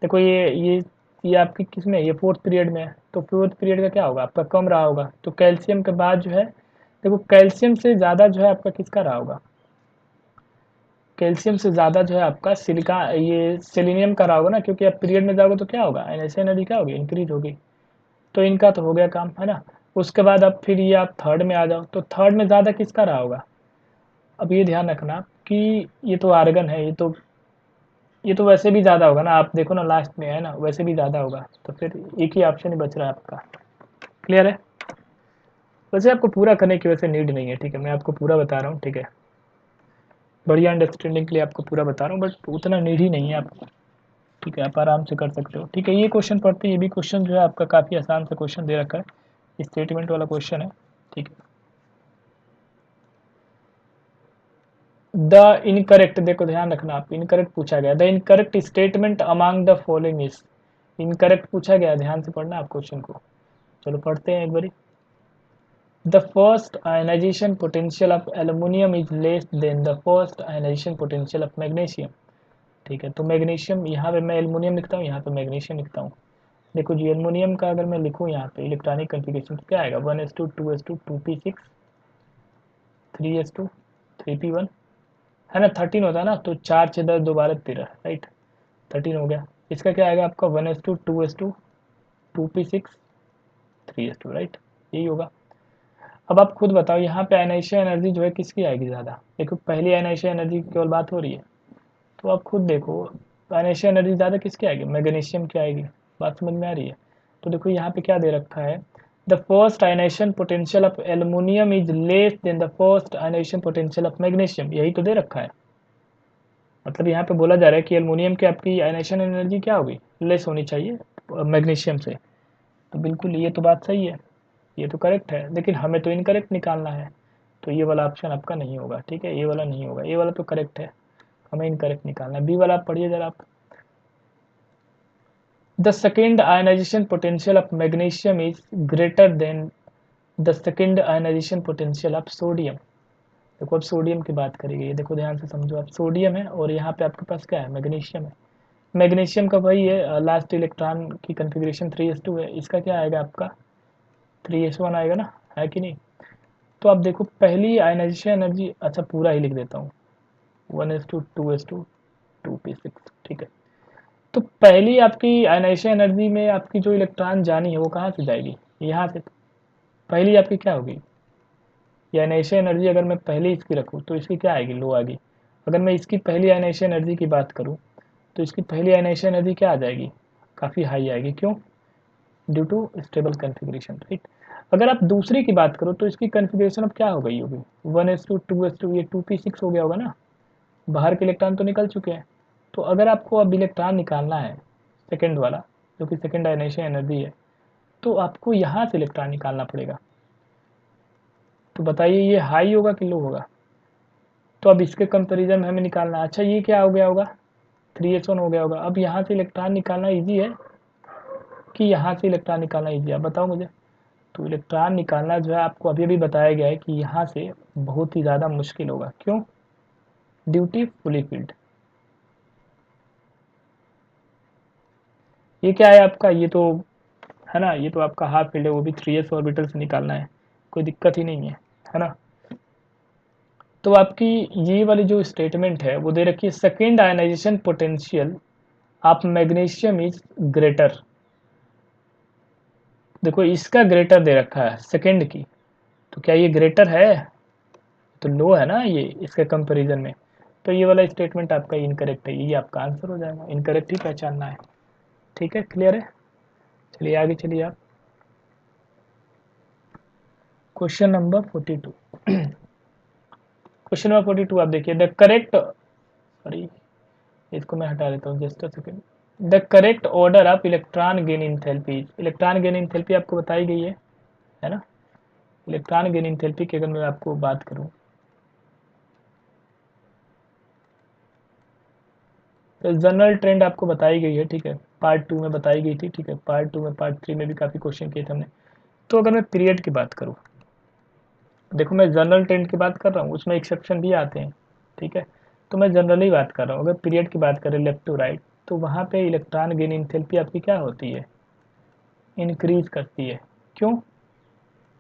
देखो ये आपकी किस में है? ये फोर्थ पीरियड में है, तो फोर्थ पीरियड का क्या होगा, आपका कम रहा होगा, तो कैल्शियम के बाद जो है, देखो कैल्शियम से ज़्यादा जो है आपका किसका रहा होगा, कैल्शियम से ज़्यादा जो है आपका सिलिका, ये सेलेनियम का रहा होगा ना, क्योंकि आप पीरियड में जाओगे तो क्या होगा, ऐसे एनर्जी क्या होगी, इंक्रीज होगी। तो इनका तो हो गया काम, है ना। उसके बाद अब फिर ये आप थर्ड में आ जाओ, तो थर्ड में ज़्यादा किसका रहा होगा। अब ये ध्यान रखना कि ये तो आर्गन है, ये तो वैसे भी ज़्यादा होगा ना, आप देखो ना लास्ट में है ना, वैसे भी ज़्यादा होगा, तो फिर एक ही ऑप्शन ही बच रहा है आपका, क्लियर है। वैसे आपको पूरा करने की वैसे नीड नहीं है, ठीक है, मैं आपको पूरा बता रहा हूँ, ठीक है, बढ़िया अंडरस्टैंडिंग के लिए आपको पूरा बता रहा हूँ, बट उतना नीड ही नहीं है आपको, ठीक है, आप आराम से कर सकते हो, ठीक है। ये क्वेश्चन पढ़ते हैं, ये भी क्वेश्चन जो है आपका काफ़ी आसान से क्वेश्चन दे रखा है, स्टेटमेंट वाला क्वेश्चन है, ठीक है। द इनकरेक्ट, देखो ध्यान रखना आप, इनकरेक्ट पूछा गया, the incorrect statement among the following is, incorrect पूछा गया, ध्यान से पढ़ना आप क्वेश्चन को। चलो पढ़ते हैं एक बारी। The first ionization potential of aluminium is less than the first ionization potential of magnesium, ठीक है। तो मैग्नीशियम, यहाँ पे मैं एल्युमिनियम लिखता हूँ, यहाँ पे मैग्नीशियम लिखता हूँ। देखो जी, एल्युमिनियम का अगर मैं लिखूँ यहाँ पे इलेक्ट्रॉनिक कन्फिगरेशन, तो क्या आएगा, 1s2 2s2 2p6 3s2 3p1, है ना, 13 होता है ना, तो 4 6 10 2 12 13, राइट, 13 हो गया। इसका क्या आएगा आपका, 1s2 2s2 2p6 3s2, right, यही होगा। अब आप खुद बताओ, यहाँ पे आयनाइजेशन एनर्जी जो है किसकी आएगी ज़्यादा, देखो पहली आयनाइजेशन एनर्जी की केवल बात हो रही है, तो आप खुद देखो आयनाइजेशन एनर्जी ज़्यादा किसकी आएगी, मैग्नीशियम की आएगी, बात समझ में आ रही है। तो देखो यहाँ पे क्या दे रखा है, the first ionization potential of aluminium is less than the first ionization potential of magnesium, यही तो दे रखा है। मतलब यहाँ पे बोला जा रहा है कि एल्युमिनियम की आपकी आयनाइजेशन एनर्जी क्या होगी, लेस होनी चाहिए मैग्नीशियम से। तो बिल्कुल ये तो बात सही है, ये तो करेक्ट है, लेकिन हमें तो इनकरेक्ट निकालना है, तो ये वाला ऑप्शन आपका नहीं होगा, ठीक है, ये वाला नहीं होगा, ये वाला तो करेक्ट है, हमें इनकरेक्ट निकालना है। बी वाला आप पढ़िए जरा आप। The second ionization potential of magnesium is greater than the second ionization potential of sodium. देखो अब सोडियम की बात करी गई है, देखो ध्यान से समझो, आप सोडियम है और यहाँ पे आपके पास क्या है, मैग्नीशियम है। मैग्नीशियम का वही है, लास्ट इलेक्ट्रॉन की कन्फिग्रेशन 3s2 है, इसका क्या आएगा आपका 3s1 आएगा ना, है कि नहीं। तो आप देखो पहली आयनाइजेशन एनर्जी, अच्छा पूरा ही लिख देता हूँ, 1s2 2s2 2p6, ठीक है। तो पहली आपकी आयनाइजेशन एनर्जी में आपकी जो इलेक्ट्रॉन जानी है वो कहाँ से जाएगी, यहाँ से। पहली आपकी क्या होगी, आयनाइजेशन एनर्जी अगर मैं पहले इसकी रखूँ तो इसकी क्या आएगी, लो आएगी। अगर मैं इसकी पहली आयनाइजेशन एनर्जी की बात करूँ तो इसकी पहली आयनाइजेशन एनर्जी क्या आ जाएगी, काफ़ी हाई आएगी, क्यों, due to stable configuration, right. अगर आप दूसरी की बात करो तो इसकी कन्फिग्रेशन अब क्या हो गई होगी, 1s2 2s2, ये 2p6 हो गया होगा ना, बाहर के इलेक्ट्रॉन तो निकल चुके हैं। तो अगर आपको अब इलेक्ट्रॉन निकालना है सेकेंड वाला, जो कि सेकेंड आयनाइजेशन एनर्जी है, तो आपको यहाँ से इलेक्ट्रॉन निकालना पड़ेगा। तो बताइए ये हाई होगा कि लो होगा, तो अब इसके कंपेरिजन में हमें निकालना है। अच्छा ये क्या हो गया होगा, 3s1 हो गया होगा। अब यहाँ से इलेक्ट्रॉन निकालना ईजी है कि यहाँ से इलेक्ट्रॉन निकालना ईजी है, आप बताओ मुझे। तो इलेक्ट्रॉन निकालना जो है आपको अभी अभी बताया गया है कि यहाँ से बहुत ही ज़्यादा मुश्किल होगा, क्यों, ड्यूटी फुली फील्ड। ये क्या है आपका, ये तो है ना, ये तो आपका हाफ फील्ड है, वो भी 3s ऑर्बिटल से निकालना है, कोई दिक्कत ही नहीं है ना। तो आपकी ये वाली जो स्टेटमेंट है वो दे रखी है, second ionization potential of magnesium is greater. देखो इसका ग्रेटर दे रखा है सेकेंड की, तो क्या ये ग्रेटर है, तो लो है ना ये इसके कंपैरिजन में। तो ये वाला स्टेटमेंट आपका इनकरेक्ट है, ये आपका आंसर हो जाएगा, इनकरेक्ट ही पहचानना है, ठीक है, क्लियर है। चलिए आगे चलिए आप, क्वेश्चन नंबर 42। क्वेश्चन नंबर 42 आप देखिए, द करेक्ट, सॉरी इसको मैं हटा देता हूँ just a second. The correct order of electron gain enthalpy, electron gain enthalpy आपको बताई गई है ना। इलेक्ट्रॉन गेन इंथैल्पी की अगर मैं आपको बात करूँ तो जनरल ट्रेंड आपको बताई गई है, ठीक है, पार्ट 2 में बताई गई थी, ठीक है, पार्ट 2 में पार्ट 3 में भी काफ़ी क्वेश्चन किए थे हमने। तो अगर मैं पीरियड की बात करूँ, देखो मैं जनरल ट्रेंड की बात कर रहा हूँ, उसमें एक्सेप्शन भी आते हैं, ठीक है, तो मैं जनरली बात कर रहा हूँ। अगर पीरियड की बात करें लेफ्ट टू राइट, तो वहाँ पे इलेक्ट्रॉन गेन इंथैल्पी आपकी क्या होती है, इंक्रीज करती है, क्यों,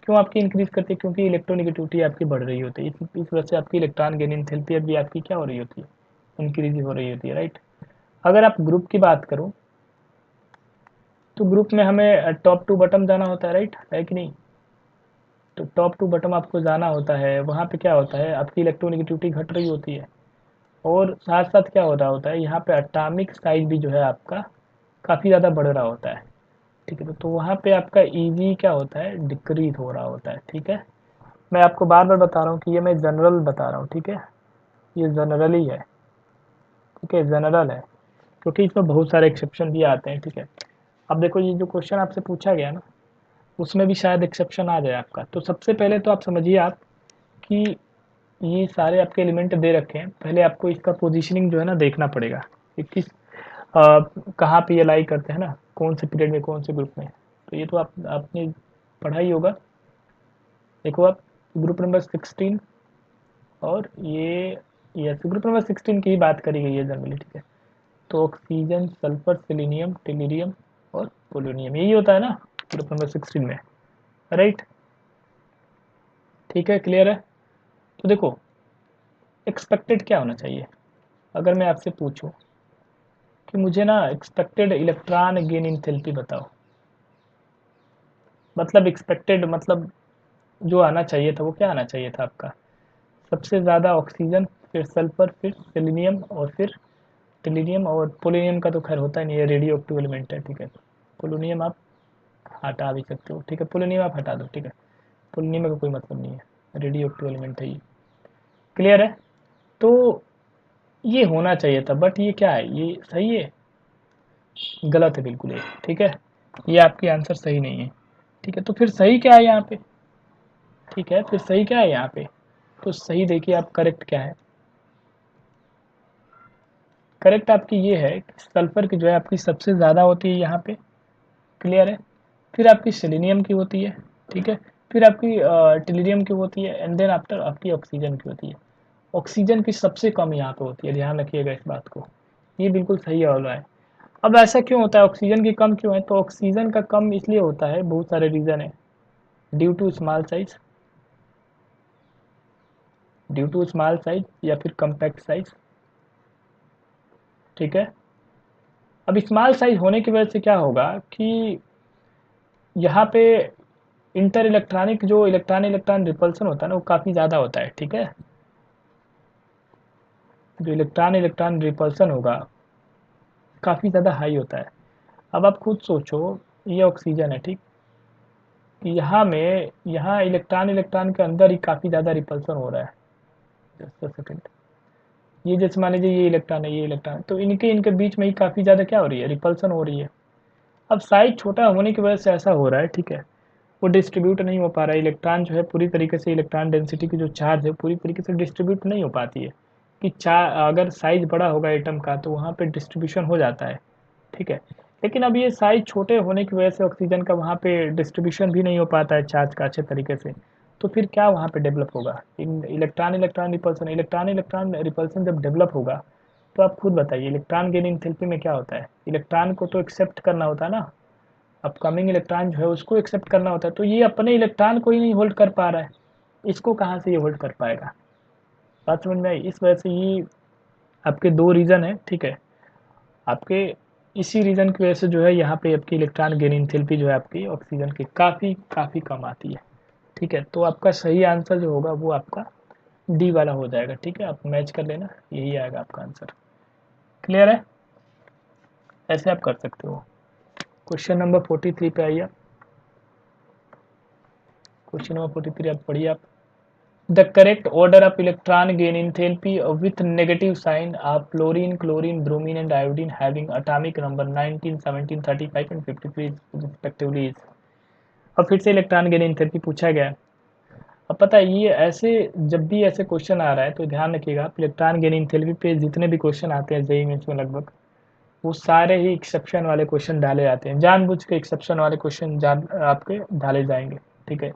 क्यों आपकी इंक्रीज करती है, क्योंकि इलेक्ट्रोनिगेटिविटी आपकी बढ़ रही होती है, इस वजह से आपकी इलेक्ट्रॉन गेन इंथैल्पी अभी आपकी क्या हो रही होती है, इंक्रीज हो रही होती है, राइट। अगर आप ग्रुप की बात करो तो ग्रुप में हमें टॉप टू बटम जाना होता है, राइट, है कि नहीं। तो टॉप टू बटम आपको जाना होता है, वहाँ पे क्या होता है, आपकी इलेक्ट्रोनिगेटिविटी घट रही होती है, और साथ साथ क्या हो रहा होता है, यहाँ पे एटॉमिक साइज भी जो है आपका काफ़ी ज़्यादा बढ़ रहा होता है, ठीक है। तो वहाँ पे आपका ईजी क्या होता है, डिक्रीज हो रहा होता है, ठीक है। मैं आपको बार बार बता रहा हूँ कि ये मैं जनरल बता रहा हूँ, ठीक है, ये जनरल ही है, ठीक है, जनरल है, क्योंकि इसमें बहुत सारे एक्सेप्शन भी आते हैं, ठीक है। अब देखो ये जो क्वेश्चन आपसे पूछा गया ना, उसमें भी शायद एक्सेप्शन आ जाए आपका। तो सबसे पहले तो आप समझिए आप कि ये सारे आपके एलिमेंट दे रखे हैं, पहले आपको इसका पोजीशनिंग जो है ना देखना पड़ेगा कि किस कहाँ पे ये लाई करते हैं ना, कौन से पीरियड में कौन से ग्रुप में। तो ये तो आपने पढ़ा ही होगा। देखो आप ग्रुप नंबर 16 और ये यस ग्रुप नंबर 16 की ही बात करी गई है जनरली, ठीक है। तो ऑक्सीजन, सल्फर, सेलेनियम, टेलिरियम और पोलोनियम, यही होता है ना ग्रुप नंबर 16 में, राइट, ठीक है, क्लियर है। तो देखो एक्सपेक्टेड क्या होना चाहिए, अगर मैं आपसे पूछूं कि मुझे ना एक्सपेक्टेड इलेक्ट्रॉन गेन इंथैल्पी बताओ, मतलब एक्सपेक्टेड मतलब जो आना चाहिए था वो क्या आना चाहिए था आपका, सबसे ज़्यादा ऑक्सीजन, फिर सल्फर, फिर सेलेनियम और फिर टेलिनियम, और पोलोनियम का तो खैर होता ही नहीं है, रेडियो एक्टिव एलिमेंट है, ठीक है। पोलोनियम आप हटा भी सकते हो, ठीक है, पोलोनियम आप हटा दो, ठीक है, पोलोनियम का कोई मतलब नहीं है, रेडियो एक्टिव एलिमेंट है ये, क्लियर है। तो ये होना चाहिए था, बट ये क्या है, ये सही है, गलत है बिल्कुल ये, ठीक है, ये आपकी आंसर सही नहीं है, ठीक है। तो फिर सही क्या है यहाँ पे, ठीक है, फिर सही क्या है यहाँ पे, तो सही देखिए आप करेक्ट क्या है, करेक्ट आपकी ये है कि सल्फर की जो है आपकी सबसे ज़्यादा होती है यहाँ पे, क्लियर है। फिर आपकी सेलेनियम की होती है, ठीक है। फिर आपकी टेलिडियम की होती है, एंड देन आफ्टर आपकी ऑक्सीजन की होती है। ऑक्सीजन की सबसे कम यहाँ पे होती है, ध्यान रखिएगा इस बात को, ये बिल्कुल सही हो रहा है। अब ऐसा क्यों होता है, ऑक्सीजन की कम क्यों है? तो ऑक्सीजन का कम इसलिए होता है, बहुत सारे रीज़न है। Due to small size, due to small size या फिर कम्पैक्ट साइज, ठीक है। अब स्मॉल साइज होने की वजह से क्या होगा कि यहाँ पे इंटर इलेक्ट्रॉनिक जो इलेक्ट्रॉन इलेक्ट्रॉन रिपल्सन होता है ना, वो काफ़ी ज़्यादा होता है, ठीक है। जो इलेक्ट्रॉन इलेक्ट्रॉन रिपल्सन होगा काफ़ी ज़्यादा हाई होता है। अब आप खुद सोचो, ये ऑक्सीजन है, ठीक। यहाँ में यहाँ इलेक्ट्रॉन इलेक्ट्रॉन के अंदर ही काफ़ी ज़्यादा रिपल्सन हो रहा है। जस्ट अ सेकंड, ये जैसे मान लीजिए ये इलेक्ट्रॉन है, ये इलेक्ट्रॉन है, तो इनके इनके बीच में ही काफ़ी ज़्यादा क्या हो रही है, रिपल्सन हो रही है। अब साइज छोटा होने की वजह से ऐसा हो रहा है, ठीक है। वो डिस्ट्रीब्यूट नहीं हो पा रहा है, इलेक्ट्रॉन जो है पूरी तरीके से, इलेक्ट्रॉन डेंसिटी की जो चार्ज है पूरी तरीके से डिस्ट्रीब्यूट नहीं हो पाती है। कि अगर साइज बड़ा होगा एटम का तो वहाँ पे डिस्ट्रीब्यूशन हो जाता है, ठीक है। लेकिन अब ये साइज छोटे होने की वजह से ऑक्सीजन का वहाँ पे डिस्ट्रीब्यूशन भी नहीं हो पाता है चार्ज का अच्छे तरीके से। तो फिर क्या वहाँ पे डेवलप होगा, electron electron repulsion, electron electron repulsion जब डेवलप होगा तो आप खुद बताइए इलेक्ट्रॉन गेन एंथैल्पी में क्या होता है। इलेक्ट्रॉन को तो एक्सेप्ट करना होता है ना, अपकमिंग इलेक्ट्रॉन जो है उसको एक्सेप्ट करना होता है, तो ये अपने इलेक्ट्रॉन को ही नहीं होल्ड कर पा रहा है, इसको कहाँ से ये होल्ड कर पाएगा। बात समझ में आई? इस वजह से ये आपके दो रीज़न है, ठीक है। आपके इसी रीज़न की वजह से जो है यहाँ पे आपकी इलेक्ट्रॉन गेन एंथैल्पी जो है आपकी ऑक्सीजन की काफ़ी काफ़ी कम आती है, ठीक है। तो आपका सही आंसर जो होगा वो आपका डी वाला हो जाएगा, ठीक है। आप मैच कर लेना, यही आएगा आपका आंसर। क्लियर है? ऐसे आप कर सकते हो। क्वेश्चन नंबर 43 पे आइए। क्वेश्चन नंबर 43 आप पढ़िए आप। The correct order of electron gain enthalpy with negative sign are fluorine, chlorine, bromine and iodine having atomic number 19, 17, 35 and 53 respectively is। अब फिर से इलेक्ट्रॉन गेन एंथैल्पी पूछा गया है। अब पता है ये ऐसे, जब भी ऐसे क्वेश्चन आ रहा है तो ध्यान रखिएगा आप, इलेक्ट्रॉन गेन एंथैल्पी पे जितने भी क्वेश्चन आते हैं जेईई मेंस में लगभग, वो सारे ही एक्सेप्शन वाले क्वेश्चन डाले जाते हैं, जानबूझ के एक्सेप्शन वाले क्वेश्चन आपके डाले जाएंगे, ठीक है,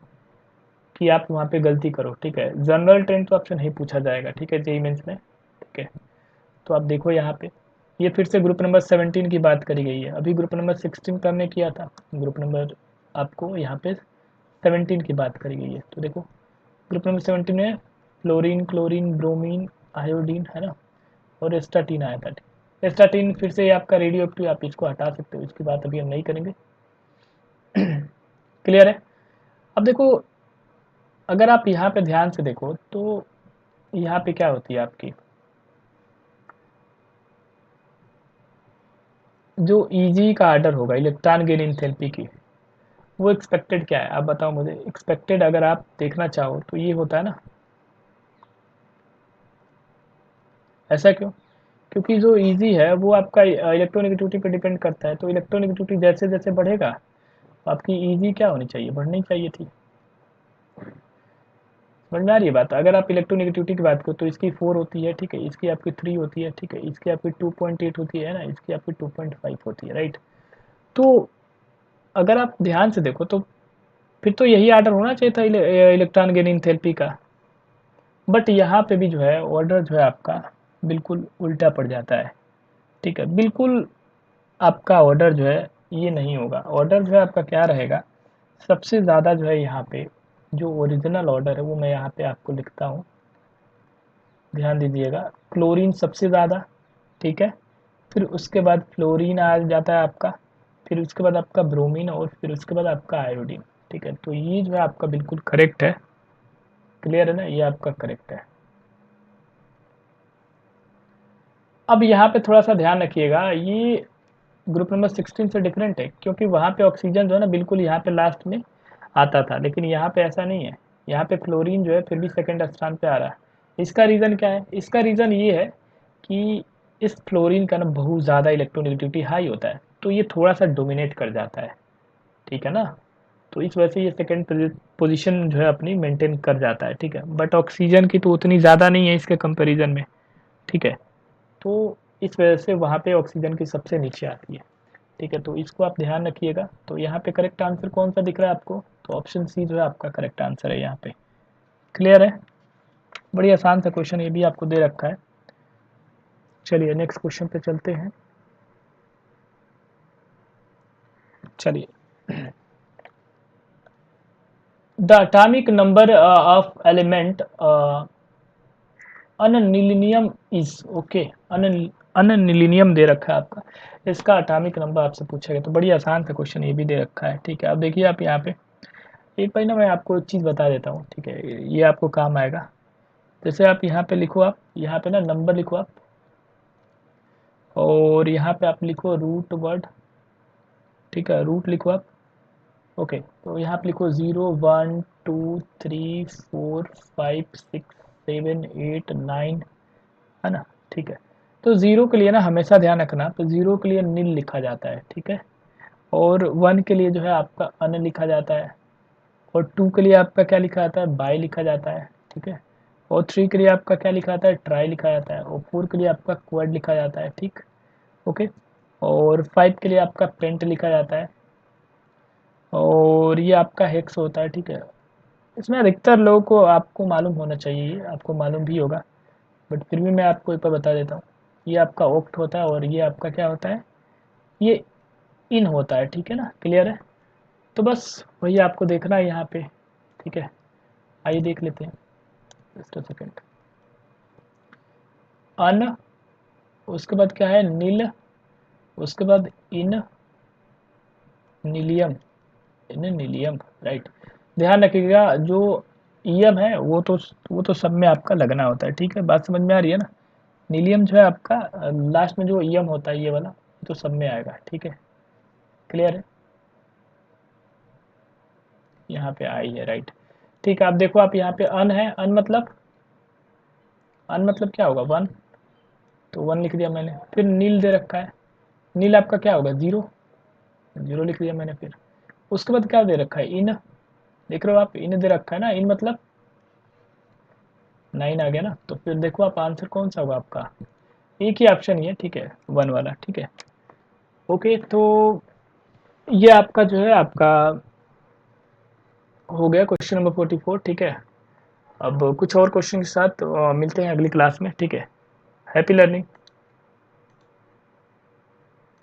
कि आप वहाँ पे गलती करो, ठीक है। जनरल ट्रेंड तो आपसे नहीं पूछा जाएगा, ठीक है, जेईई मेंस में, ठीक है। तो आप देखो यहाँ पे, ये फिर से ग्रुप नंबर 17 की बात करी गई है, अभी ग्रुप नंबर 16 का हमने किया था, ग्रुप नंबर आपको यहाँ पे 17 की बात करी गई है। तो देखो ग्रुप नंबर 17 में फ्लोरीन, क्लोरीन, ब्रोमीन, आयोडीन है ना, और एस्टाटीन आया था। एस्टाटीन फिर से आपका रेडियो एक्टिव, आप इसको हटा सकते हो, इसकी बात अभी हम नहीं करेंगे। क्लियर है? अब देखो, अगर आप यहाँ पे ध्यान से देखो तो यहाँ पे क्या होती है आपकी, जो ईजी का आर्डर होगा इलेक्ट्रॉन गेन एंथैल्पी की, वो एक्सपेक्टेड क्या है आप बताओ मुझे। एक्सपेक्टेड अगर आप देखना चाहो तो ये होता है ना, ऐसा क्यों? क्योंकि जो ईजी है वो आपका इलेक्ट्रोनेगेटिविटी पे डिपेंड करता है, तो इलेक्ट्रोनेगेटिविटी जैसे जैसे बढ़ेगा आपकी ईजी क्या होनी चाहिए, बढ़नी चाहिए थी। समझ में आ रही है बात? अगर आप इलेक्ट्रोनेगेटिविटी की बात करो तो इसकी 4 होती है, ठीक है, इसकी आपकी 3 होती है, ठीक है, इसकी आपकी 2.8 होती है ना, इसकी आपकी 2.5 होती है, राइट। तो अगर आप ध्यान से देखो तो फिर तो यही आर्डर होना चाहिए था इलेक्ट्रॉन गेन एंथैल्पी का, बट यहाँ पे भी जो है ऑर्डर जो है आपका बिल्कुल उल्टा पड़ जाता है, ठीक है। बिल्कुल आपका ऑर्डर जो है ये नहीं होगा, ऑर्डर जो है आपका क्या रहेगा, सबसे ज़्यादा जो है यहाँ पे जो ओरिजिनल ऑर्डर है वो मैं यहाँ पे आपको लिखता हूँ, ध्यान दीजिएगा। क्लोरीन सबसे ज़्यादा, ठीक है, फिर उसके बाद फ्लोरीन आ जाता है आपका, फिर उसके बाद आपका ब्रोमीन और फिर उसके बाद आपका आयोडीन, ठीक है। तो ये जो है आपका बिल्कुल करेक्ट है। क्लियर है ना, ये आपका करेक्ट है। अब यहाँ पे थोड़ा सा ध्यान रखिएगा, ये ग्रुप नंबर 16 से डिफरेंट है, क्योंकि वहाँ पे ऑक्सीजन जो है ना बिल्कुल यहाँ पे लास्ट में आता था, लेकिन यहाँ पे ऐसा नहीं है। यहाँ पे फ्लोरीन जो है फिर भी सेकंड स्थान पे आ रहा है। इसका रीज़न क्या है? इसका रीज़न ये है कि इस फ्लोरीन का ना बहुत ज़्यादा इलेक्ट्रोनेगेटिविटी हाई होता है, तो ये थोड़ा सा डोमिनेट कर जाता है, ठीक है ना। तो इस वजह से ये सेकंड पोजीशन जो है अपनी मेंटेन कर जाता है, ठीक है। बट ऑक्सीजन की तो उतनी ज़्यादा नहीं है इसके कंपेरिजन में, ठीक है। तो इस वजह से वहाँ पे ऑक्सीजन की सबसे नीचे आती है, ठीक है। तो इसको आप ध्यान रखिएगा। तो यहाँ पे करेक्ट आंसर कौन सा दिख रहा है आपको? तो ऑप्शन सी जो है आपका करेक्ट आंसर है यहाँ पे। क्लियर है? बड़ी आसान सा क्वेश्चन ये भी आपको दे रखा है। चलिए नेक्स्ट क्वेश्चन पे चलते हैं। चलिए, the atomic number of element ununnilium is okay. Ununnilium दे रखा है आपका, इसका एटॉमिक नंबर आपसे पूछेगा। तो बड़ी आसान सा क्वेश्चन ये भी दे रखा है, ठीक है। अब देखिए आप यहाँ पे एक बार ना मैं आपको एक चीज़ बता देता हूँ, ठीक है, ये आपको काम आएगा। जैसे आप यहाँ पे लिखो, आप यहाँ पे ना नंबर लिखो आप, और यहाँ पे आप लिखो रूट वर्ड, ठीक है, रूट लिखो आप। ओके, तो यहाँ पे लिखो 0 1 2 3 4 5 6 7 8 9, है ना, ठीक है। तो ज़ीरो के लिए ना हमेशा ध्यान रखना, तो ज़ीरो के लिए नील लिखा जाता है, ठीक है। और 1 के लिए जो है आपका अन लिखा जाता है, और 2 के लिए आपका क्या लिखा जाता है, बाय लिखा जाता है, ठीक है। और 3 के लिए आपका क्या लिखा जाता है, ट्राई लिखा जाता है। और 4 के लिए आपका क्वाड लिखा जाता है, ठीक, ओके। और 5 के लिए आपका पेंट लिखा जाता है, और ये आपका हेक्स होता है, ठीक है। इसमें अधिकतर लोगों को आपको मालूम होना चाहिए, ये आपको मालूम भी होगा, बट फिर भी मैं आपको एक बार बता देता हूँ। ये आपका ऑक्ट होता है, और ये आपका क्या होता है, ये इन होता है, ठीक है ना। क्लियर है? तो बस वही आपको देखना है यहाँ पे, ठीक है। आइए देख लेते हैं, जस्ट अ सेकेंड। अन, उसके बाद क्या है, नील, उसके बाद इन नीलियम, इन नीलियम, राइट। ध्यान रखिएगा जो ईएम है वो तो सब में आपका लगना होता है, ठीक है। बात समझ में आ रही है ना? नीलियम जो है आपका लास्ट में जो ईएम होता है ये वाला, तो सब में आएगा, ठीक है। क्लियर है? यहाँ पे आई है, राइट, ठीक है। आप देखो, आप यहाँ पे अन है, अन मतलब क्या होगा, 1, तो 1 लिख दिया मैंने। फिर नील दे रखा है, नील आपका क्या होगा, 0, 0 लिख दिया मैंने। फिर उसके बाद क्या दे रखा है, इन, देख रहे हो आप, इन दे रखा है ना, इन मतलब 9 आ गया ना। तो फिर देखो आप आंसर कौन सा होगा आपका, एक ही ऑप्शन ही है, ठीक है, 1 वाला, ठीक है। ओके, तो ये आपका जो है आपका हो गया क्वेश्चन नंबर 44, ठीक है। अब कुछ और क्वेश्चन के साथ मिलते हैं अगली क्लास में, ठीक है। Happy learning.